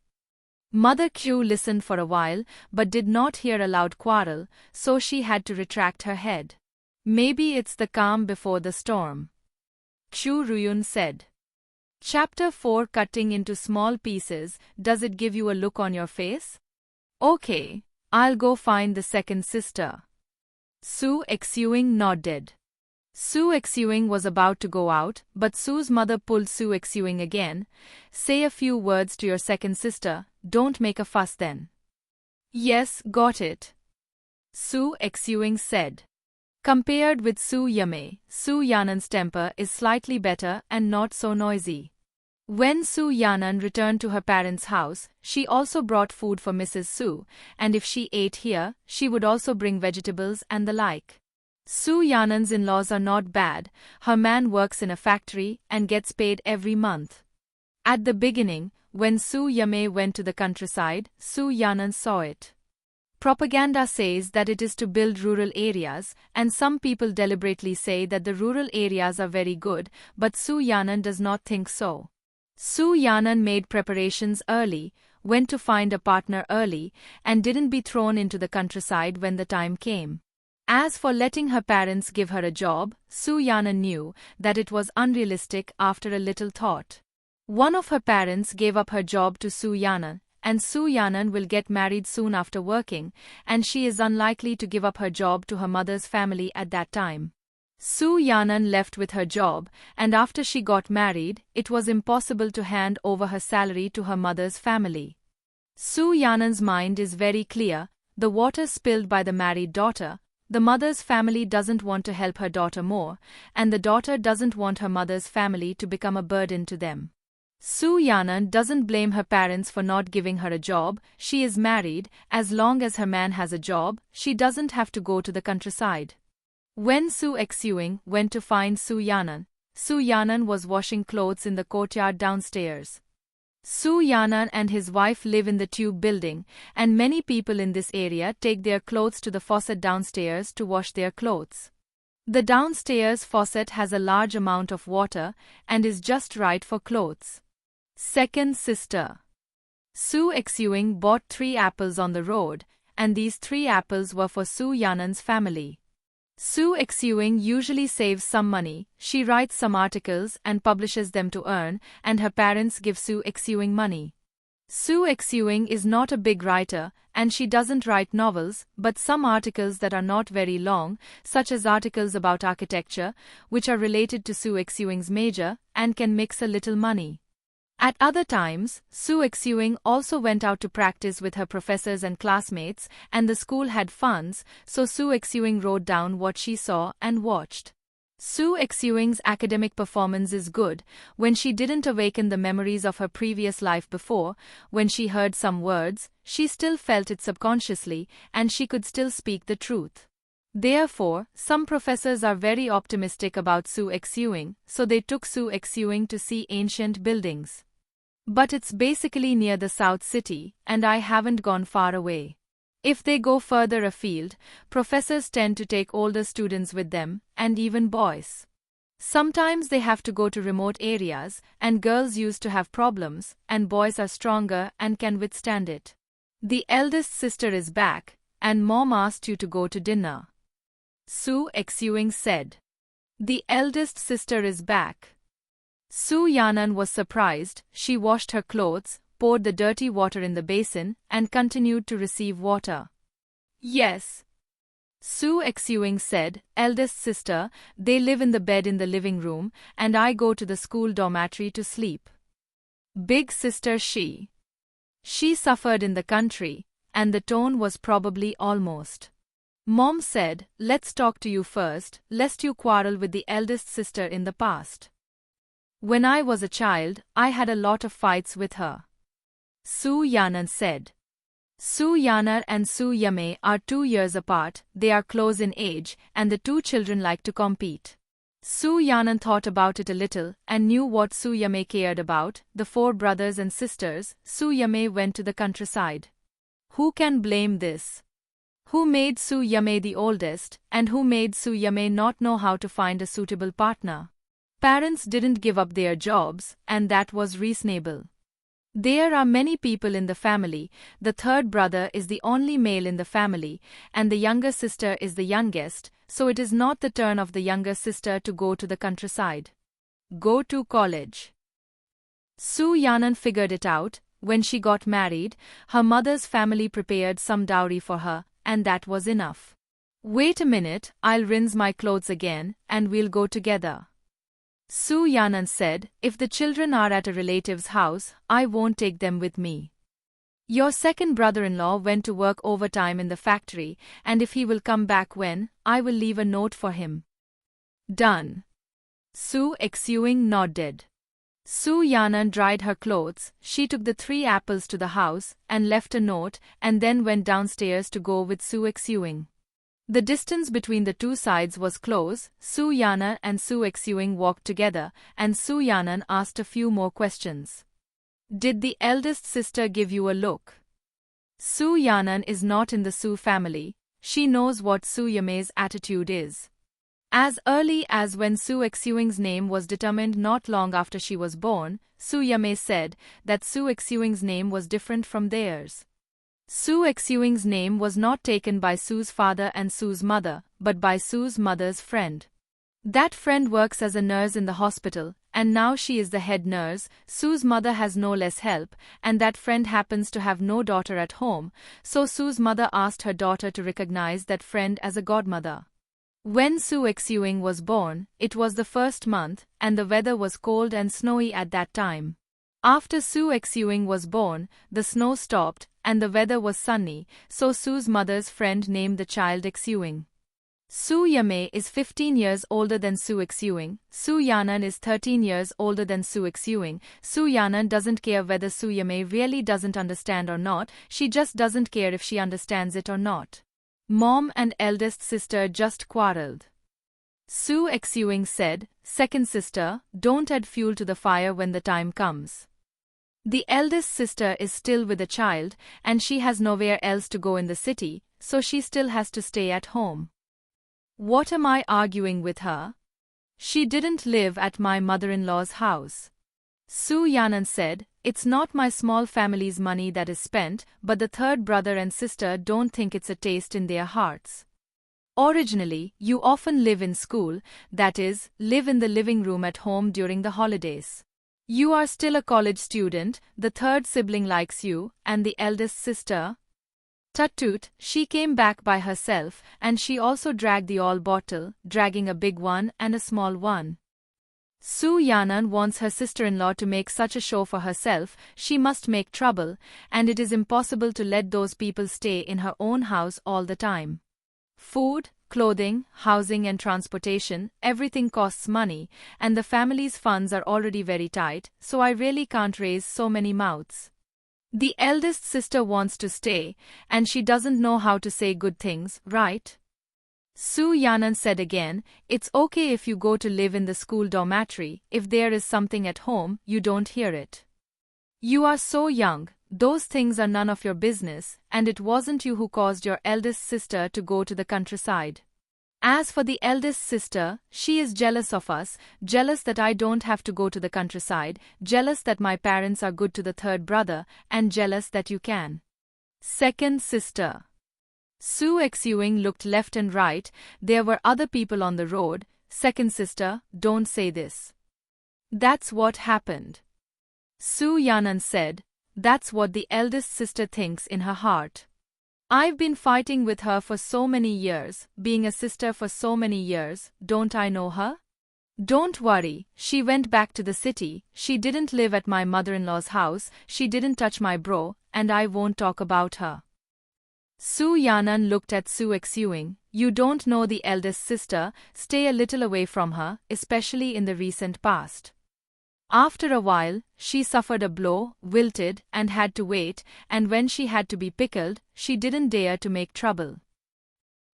Mother Qiu listened for a while, but did not hear a loud quarrel, so she had to retract her head. Maybe it's the calm before the storm. Xu Ruyun said. Chapter 4. Cutting into small pieces. Does it give you a look on your face? Okay, I'll go find the second sister. Su Xueqing nodded. Su Xueqing was about to go out, but Su's mother pulled Su Xueqing again. Say a few words to your second sister, don't make a fuss then. Yes, got it. Su Xueqing said. Compared with Su Yame, Su Yanan's temper is slightly better and not so noisy. When Su Yanan returned to her parents' house, she also brought food for Mrs. Su, and if she ate here, she would also bring vegetables and the like. Su Yanan's in-laws are not bad. Her man works in a factory and gets paid every month. At the beginning, when Su Yame went to the countryside, Su Yanan saw it. Propaganda says that it is to build rural areas, and some people deliberately say that the rural areas are very good, but Su Yanan does not think so. Su Yanan made preparations early, went to find a partner early, and didn't be thrown into the countryside when the time came. As for letting her parents give her a job, Su Yanan knew that it was unrealistic after a little thought. One of her parents gave up her job to Su Yanan, and Su Yanan will get married soon after working, and she is unlikely to give up her job to her mother's family at that time. Su Yanan left with her job, and after she got married, it was impossible to hand over her salary to her mother's family. Su Yanan's mind is very clear. The water spilled by the married daughter. The mother's family doesn't want to help her daughter more, and the daughter doesn't want her mother's family to become a burden to them. Su Yanan doesn't blame her parents for not giving her a job. She is married. As long as her man has a job, she doesn't have to go to the countryside. When Su Xueqing went to find Su Yanan was washing clothes in the courtyard downstairs. Su Yanan and his wife live in the tube building, and many people in this area take their clothes to the faucet downstairs to wash their clothes. The downstairs faucet has a large amount of water and is just right for clothes. Second sister. Su Xueqing bought 3 apples on the road, and these 3 apples were for Su Yanan's family. Su Xueqing usually saves some money. She writes some articles and publishes them to earn, and her parents give Su Xueqing money. Su Xueqing is not a big writer, and she doesn't write novels, but some articles that are not very long, such as articles about architecture, which are related to Su Xueqing's major, and can mix a little money. At other times, Su Xueqing also went out to practice with her professors and classmates, and the school had funds, so Su Xueqing wrote down what she saw and watched. Su Xueqing's academic performance is good when she didn't awaken the memories of her previous life before. When she heard some words, she still felt it subconsciously, and she could still speak the truth. Therefore, some professors are very optimistic about Su Xueqing, so they took Su Xueqing to see ancient buildings. But it's basically near the South City, and I haven't gone far away. If they go further afield, professors tend to take older students with them, and even boys. Sometimes they have to go to remote areas, and girls used to have problems, and boys are stronger and can withstand it. The eldest sister is back, and Mom asked you to go to dinner. Su Xueqing said. The eldest sister is back. Su Yanan was surprised. She washed her clothes, poured the dirty water in the basin, and continued to receive water. Yes. Su Xueqing said, eldest sister, they live in the bed in the living room, and I go to the school dormitory to sleep. Big sister She suffered in the country, and the tone was probably almost. Mom said, let's talk to you first, lest you quarrel with the eldest sister in the past. When I was a child, I had a lot of fights with her. Su Yanan said. Su Yanar and Su Yame are 2 years apart, they are close in age, and the two children like to compete. Su Yanan thought about it a little, and knew what Su Yame cared about, the 4 brothers and sisters. Su Yame went to the countryside. Who can blame this? Who made Su Yame the oldest, and who made Su Yame not know how to find a suitable partner? Parents didn't give up their jobs, and that was reasonable. There are many people in the family. The 3rd brother is the only male in the family, and the younger sister is the youngest, so it is not the turn of the younger sister to go to the countryside. Go to college. Su Yanan figured it out. When she got married, her mother's family prepared some dowry for her, and that was enough. Wait a minute, I'll rinse my clothes again, and we'll go together. Su Yanan said, if the children are at a relative's house, I won't take them with me. Your 2nd brother-in-law went to work overtime in the factory, and if he will come back when, I will leave a note for him. Done. Su Xueqing nodded. Su Yanan dried her clothes. She took the 3 apples to the house, and left a note, and then went downstairs to go with Su Xueqing. The distance between the 2 sides was close. Su Yanan and Su Xueqing walked together, and Su Yanan asked a few more questions. Did the eldest sister give you a look? Su Yanan is not in the Su family. She knows what Su Yame's attitude is. As early as when Su Xueqing's name was determined not long after she was born, Su Yame said that Su Xueqing's name was different from theirs. Su Xueqing's name was not taken by Su's father and Su's mother, but by Su's mother's friend. That friend works as a nurse in the hospital, and now she is the head nurse. Su's mother has no less help, and that friend happens to have no daughter at home, so Su's mother asked her daughter to recognize that friend as a godmother. When Su Xueqing was born, it was the 1st month, and the weather was cold and snowy at that time. After Su Xueqing was born, the snow stopped, and the weather was sunny, so Su's mother's friend named the child Xueqing. Su Yame is 15 years older than Su Xueqing. Su Yanan is 13 years older than Su Xueqing. Su Yanan doesn't care whether Su Yame really doesn't understand or not, she just doesn't care if she understands it or not. Mom and eldest sister just quarreled. Su Xueqing said, 2nd sister, don't add fuel to the fire when the time comes. The eldest sister is still with the child, and she has nowhere else to go in the city, so she still has to stay at home. What am I arguing with her? She didn't live at my mother-in-law's house. Su Yanan said, it's not my small family's money that is spent, but the 3rd brother and sister don't think it's a taste in their hearts. Originally, you often live in school, that is, live in the living room at home during the holidays. You are still a college student, the 3rd sibling likes you, and the eldest sister? Tut-tut, she came back by herself, and she also dragged the all bottle, dragging a big one and a small one. Su Yanan wants her sister-in-law to make such a show for herself. She must make trouble, and it is impossible to let those people stay in her own house all the time. Food, Clothing, housing and transportation, everything costs money, and the family's funds are already very tight, so I really can't raise so many mouths. The eldest sister wants to stay, and she doesn't know how to say good things, right? Su Yanan said again, it's okay if you go to live in the school dormitory, if there is something at home, you don't hear it. You are so young, those things are none of your business, and it wasn't you who caused your eldest sister to go to the countryside. As for the eldest sister, she is jealous of us, jealous that I don't have to go to the countryside, jealous that my parents are good to the third brother, and jealous that you can. Second sister. Su Xueqing looked left and right, there were other people on the road. Second sister, don't say this. That's what happened. Su Yanan said, that's what the eldest sister thinks in her heart. I've been fighting with her for so many years, being a sister for so many years, don't I know her? Don't worry, she went back to the city, she didn't live at my mother-in-law's house, she didn't touch my bro, and I won't talk about her. Su Yanan looked at Su Xueqing, you don't know the eldest sister, stay a little away from her, especially in the recent past. After a while, she suffered a blow, wilted, and had to wait, and when she had to be pickled, she didn't dare to make trouble.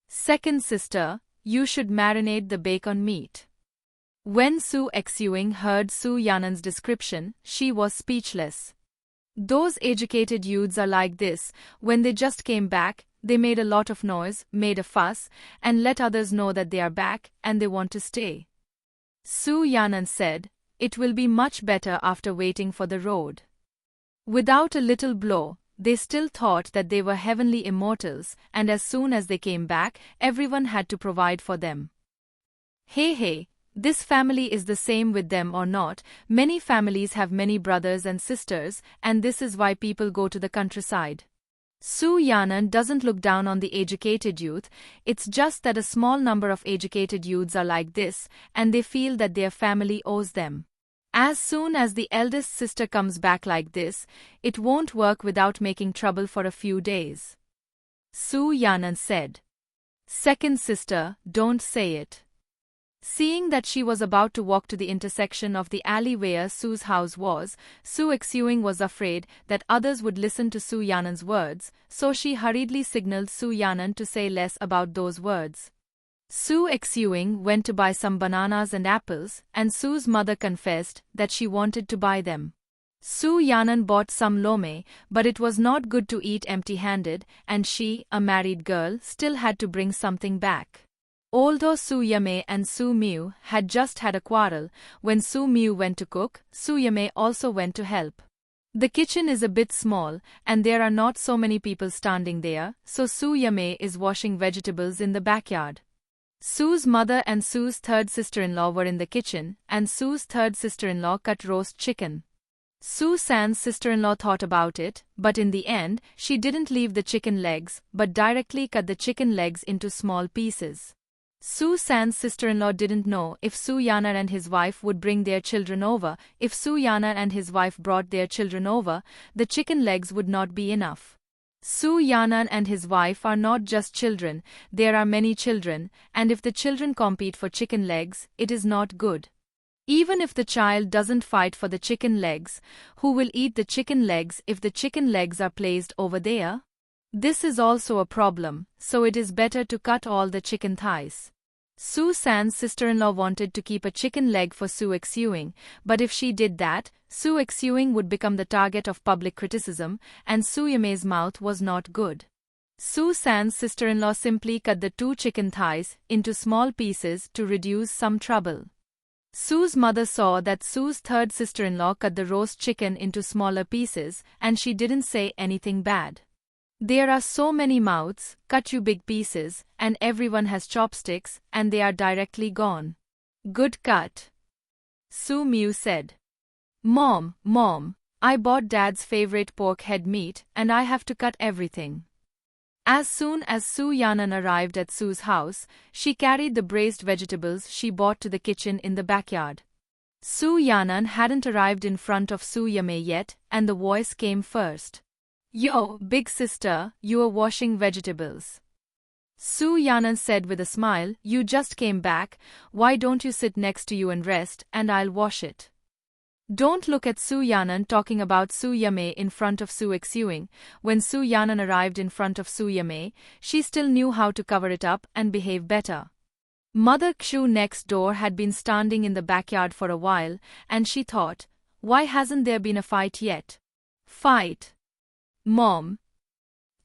Second sister, you should marinate the bacon meat. When Su Xueqing heard Su Yanan's description, she was speechless. Those educated youths are like this, when they just came back, they made a lot of noise, made a fuss, and let others know that they are back, and they want to stay. Su Yanan said, it will be much better after waiting for the road. Without a little blow, they still thought that they were heavenly immortals, and as soon as they came back, everyone had to provide for them. Hey, this family is the same with them or not, many families have many brothers and sisters, and this is why people go to the countryside. Su Yanan doesn't look down on the educated youth, it's just that a small number of educated youths are like this, and they feel that their family owes them. As soon as the eldest sister comes back like this, it won't work without making trouble for a few days. Su Yanan said. Second sister, don't say it. Seeing that she was about to walk to the intersection of the alley where Su's house was, Su Xueqing was afraid that others would listen to Su Yanan's words, so she hurriedly signaled Su Yanan to say less about those words. Su Xueqing went to buy some bananas and apples, and Su's mother confessed that she wanted to buy them. Su Yanan bought some lome, but it was not good to eat empty-handed, and she, a married girl, still had to bring something back. Although Su Yame and Su Miu had just had a quarrel, when Su Miu went to cook, Su Yame also went to help. The kitchen is a bit small, and there are not so many people standing there, so Su Yame is washing vegetables in the backyard. Su's mother and Su's third sister-in-law were in the kitchen, and Su's third sister-in-law cut roast chicken. Su San's sister-in-law thought about it, but in the end, she didn't leave the chicken legs, but directly cut the chicken legs into small pieces. Su San's sister-in-law didn't know if Su Yanan and his wife would bring their children over. If Su Yanan and his wife brought their children over, the chicken legs would not be enough. Su Yanan and his wife are not just children, there are many children, and if the children compete for chicken legs, it is not good. Even if the child doesn't fight for the chicken legs, who will eat the chicken legs if the chicken legs are placed over there? This is also a problem, so it is better to cut all the chicken thighs. Su San's sister-in-law wanted to keep a chicken leg for Su Xueqing, but if she did that, Su Xueqing would become the target of public criticism, and Su Yame's mouth was not good. Su San's sister-in-law simply cut the 2 chicken thighs into small pieces to reduce some trouble. Su's mother saw that Su's third sister-in-law cut the roast chicken into smaller pieces, and she didn't say anything bad. There are so many mouths, cut you big pieces, and everyone has chopsticks, and they are directly gone. Good cut. Su Miu said. Mom, I bought Dad's favorite pork head meat, and I have to cut everything. As soon as Su Yanan arrived at Su's house, she carried the braised vegetables she bought to the kitchen in the backyard. Su Yanan hadn't arrived in front of Su Yame yet, and the voice came first. Yo, big sister, you are washing vegetables. Su Yanan said with a smile, "You just came back, why don't you sit next to you and rest, and I'll wash it." Don't look at Su Yanan talking about Su Yame in front of Su Xueqing. When Su Yanan arrived in front of Su Yame, she still knew how to cover it up and behave better. Mother Xu next door had been standing in the backyard for a while, and she thought, why hasn't there been a fight yet? Fight. Mom.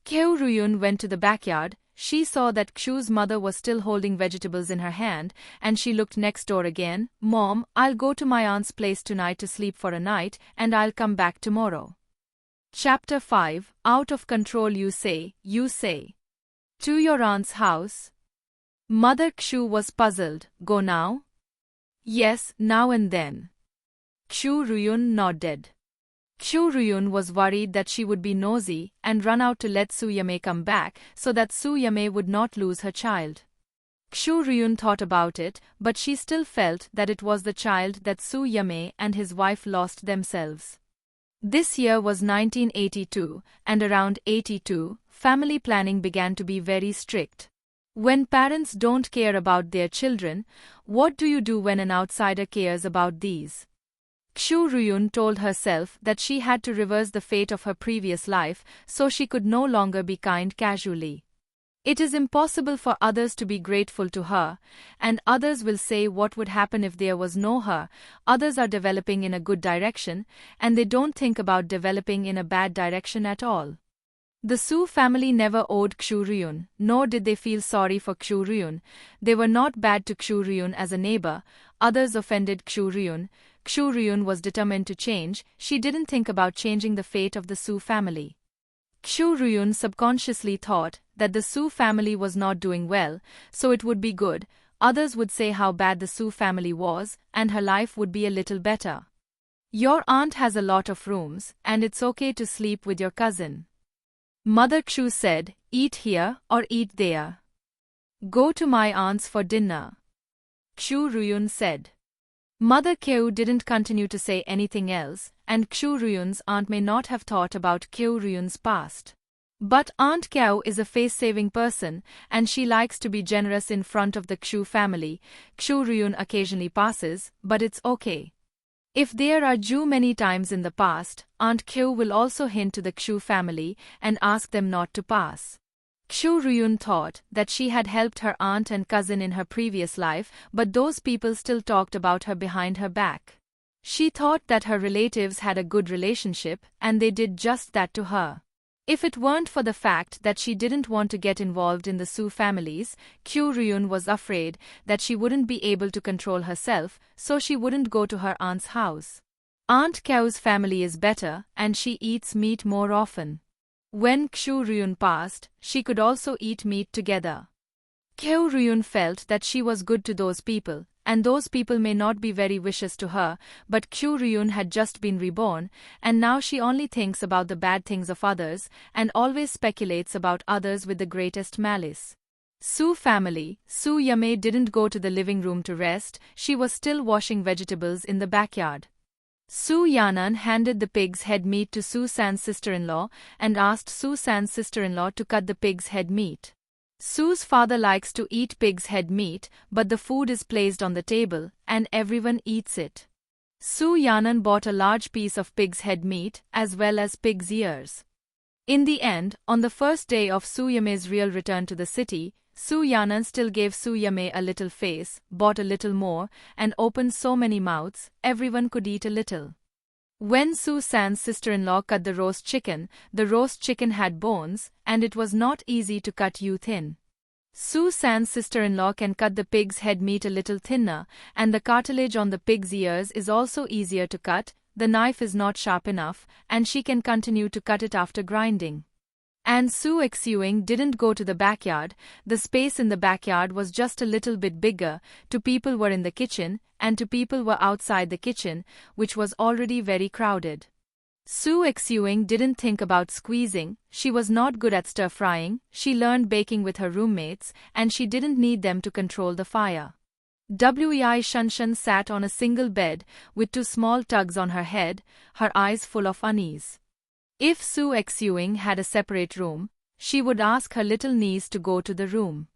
Qiu Ruyun went to the backyard. She saw that Xu's mother was still holding vegetables in her hand, and she looked next door again. "Mom, I'll go to my aunt's place tonight to sleep for a night, and I'll come back tomorrow." Chapter 5. Out of control. You say. To your aunt's house? Mother Xu was puzzled. Go now? Yes, now and then. Qiu Ruyun nodded. Qiu Ruyun was worried that she would be nosy and run out to let Su Yame come back so that Su Yame would not lose her child. Qiu Ruyun thought about it, but she still felt that it was the child that Su Yame and his wife lost themselves. This year was 1982, and around 82, family planning began to be very strict. When parents don't care about their children, what do you do when an outsider cares about these? Qiu Ruyun told herself that she had to reverse the fate of her previous life so she could no longer be kind casually. It is impossible for others to be grateful to her, and others will say what would happen if there was no her. Others are developing in a good direction, and they don't think about developing in a bad direction at all. The Su family never owed Qiu Ruyun, nor did they feel sorry for Qiu Ruyun. They were not bad to Qiu Ruyun as a neighbor. Others offended Qiu Ruyun. Qiu Ruyun was determined to change. She didn't think about changing the fate of the Su family. Qiu Ruyun subconsciously thought that the Su family was not doing well, so it would be good. Others would say how bad the Su family was, and her life would be a little better. Your aunt has a lot of rooms, and it's okay to sleep with your cousin. Mother Xu said, eat here or eat there. Go to my aunt's for dinner. Qiu Ruyun said. Mother Qiu didn't continue to say anything else, and Qiu Ruyun's aunt may not have thought about Qiu Ruyun's past. But Aunt Qiu is a face-saving person, and she likes to be generous in front of the Qiu family. Qiu Ruyun occasionally passes, but it's okay. If there are Jew many times in the past, Aunt Qiu will also hint to the Qiu family and ask them not to pass. Qiu Ruyun thought that she had helped her aunt and cousin in her previous life, but those people still talked about her behind her back. She thought that her relatives had a good relationship, and they did just that to her. If it weren't for the fact that she didn't want to get involved in the Su families, Qiu Ruyun was afraid that she wouldn't be able to control herself, so she wouldn't go to her aunt's house. Aunt Qiu's family is better, and she eats meat more often. When Qiu Ruyun passed, she could also eat meat together. Qiu Ruyun felt that she was good to those people, and those people may not be very vicious to her, but Qiu Ruyun had just been reborn, and now she only thinks about the bad things of others, and always speculates about others with the greatest malice. Su family. Su Yame didn't go to the living room to rest, she was still washing vegetables in the backyard. Su Yanan handed the pig's head meat to Su San's sister-in-law, and asked Su San's sister-in-law to cut the pig's head meat. Su's father likes to eat pig's head meat, but the food is placed on the table, and everyone eats it. Su Yanan bought a large piece of pig's head meat, as well as pig's ears. In the end, on the first day of Su Yame's real return to the city, Su Yanan still gave Su Yame a little face, bought a little more, and opened so many mouths, everyone could eat a little. When Su San's sister-in-law cut the roast chicken had bones, and it was not easy to cut you thin. Su San's sister-in-law can cut the pig's head meat a little thinner, and the cartilage on the pig's ears is also easier to cut. The knife is not sharp enough, and she can continue to cut it after grinding. And Su Xueqing didn't go to the backyard. The space in the backyard was just a little bit bigger. Two people were in the kitchen, and two people were outside the kitchen, which was already very crowded. Su Xueqing didn't think about squeezing. She was not good at stir-frying. She learned baking with her roommates, and she didn't need them to control the fire. Wei Shanshan sat on a single bed, with two small tugs on her head, her eyes full of unease. If Su Xueqing had a separate room, she would ask her little niece to go to the room.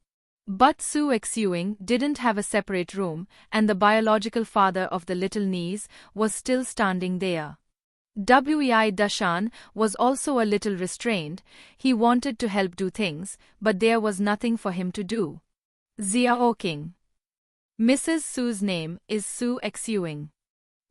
But Su Xueqing didn't have a separate room, and the biological father of the little niece was still standing there. Wei Dashan was also a little restrained. He wanted to help do things, but there was nothing for him to do. Su Xueqing. Mrs. Su's name is Su Xueqing.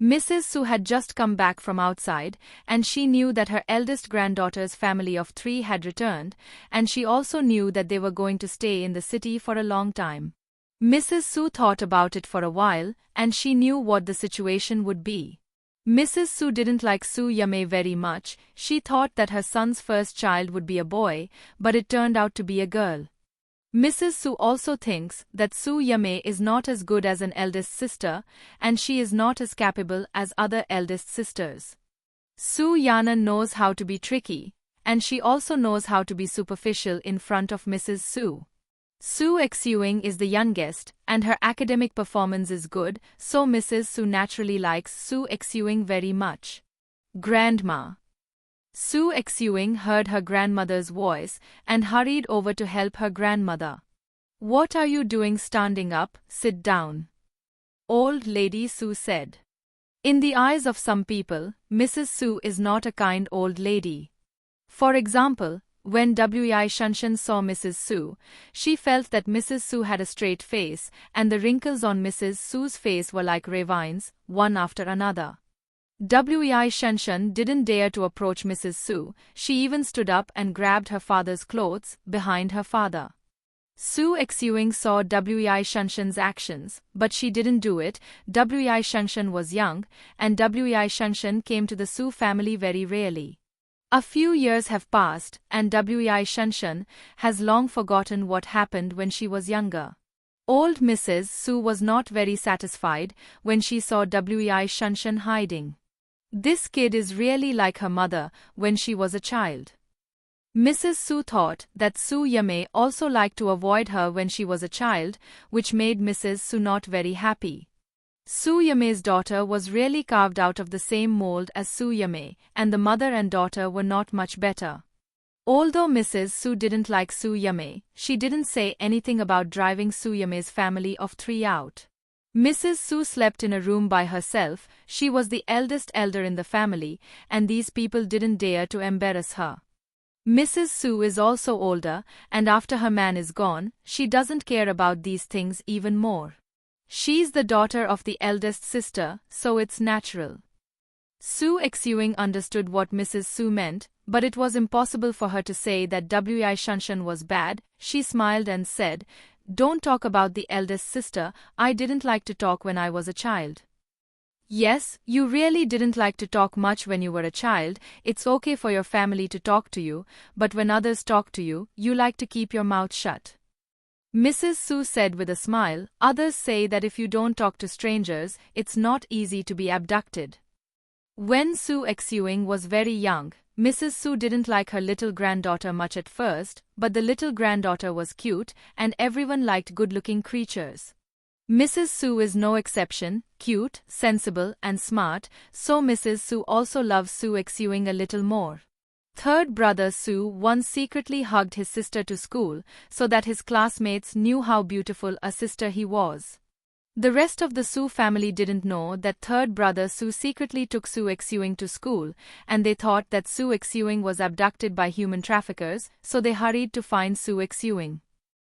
Mrs. Su had just come back from outside, and she knew that her eldest granddaughter's family of 3 had returned, and she also knew that they were going to stay in the city for a long time. Mrs. Su thought about it for a while, and she knew what the situation would be. Mrs. Su didn't like Su Yame very much. She thought that her son's first child would be a boy, but it turned out to be a girl. Mrs. Su also thinks that Su Yame is not as good as an eldest sister, and she is not as capable as other eldest sisters. Su Yanan knows how to be tricky, and she also knows how to be superficial in front of Mrs. Su. Su Xueqing is the youngest, and her academic performance is good, so Mrs. Su naturally likes Su Xueqing very much. Grandma. Su Xueqing heard her grandmother's voice and hurried over to help her grandmother. "What are you doing standing up? Sit down," Old Lady Su said. In the eyes of some people, Mrs. Su is not a kind old lady. For example, when Wei Shanshan saw Mrs. Su, she felt that Mrs. Su had a straight face, and the wrinkles on Mrs. Su's face were like ravines, one after another. Wei Shanshan didn't dare to approach Mrs. Su. She even stood up and grabbed her father's clothes, behind her father. Su Xueqing saw Wei Shanshan's actions, but she didn't do it. Wei Shanshan was young, and Wei Shanshan came to the Su family very rarely. A few years have passed, and Wei Shanshan has long forgotten what happened when she was younger. Old Mrs. Su was not very satisfied when she saw Wei Shanshan hiding. This kid is really like her mother when she was a child. Mrs. Su thought that Su Yame also liked to avoid her when she was a child, which made Mrs. Su not very happy. Su Yame's daughter was really carved out of the same mold as Su Yame, and the mother and daughter were not much better. Although Mrs. Su didn't like Su Yame, she didn't say anything about driving Su Yame's family of 3 out. Mrs. Su slept in a room by herself. She was the eldest elder in the family, and these people didn't dare to embarrass her. Mrs. Su is also older, and after her man is gone, she doesn't care about these things even more. She's the daughter of the eldest sister, so it's natural. Su Xueqing understood what Mrs. Su meant, but it was impossible for her to say that Wei Shanshan was bad. She smiled and said, "Don't talk about the eldest sister. I didn't like to talk when I was a child." Yes, you really didn't like to talk much when you were a child. It's okay for your family to talk to you, but when others talk to you, you like to keep your mouth shut. Mrs. Su said with a smile, "Others say that if you don't talk to strangers, it's not easy to be abducted." When Su Xueqing was very young, Mrs. Su didn't like her little granddaughter much at first, but the little granddaughter was cute, and everyone liked good-looking creatures. Mrs. Su is no exception, cute, sensible, and smart, so Mrs. Su also loves Su Xueqing a little more. Third brother Su once secretly hugged his sister to school, so that his classmates knew how beautiful a sister he was. The rest of the Su family didn't know that third brother Su secretly took Su Xueqing to school, and they thought that Su Xueqing was abducted by human traffickers, so they hurried to find Su Xueqing.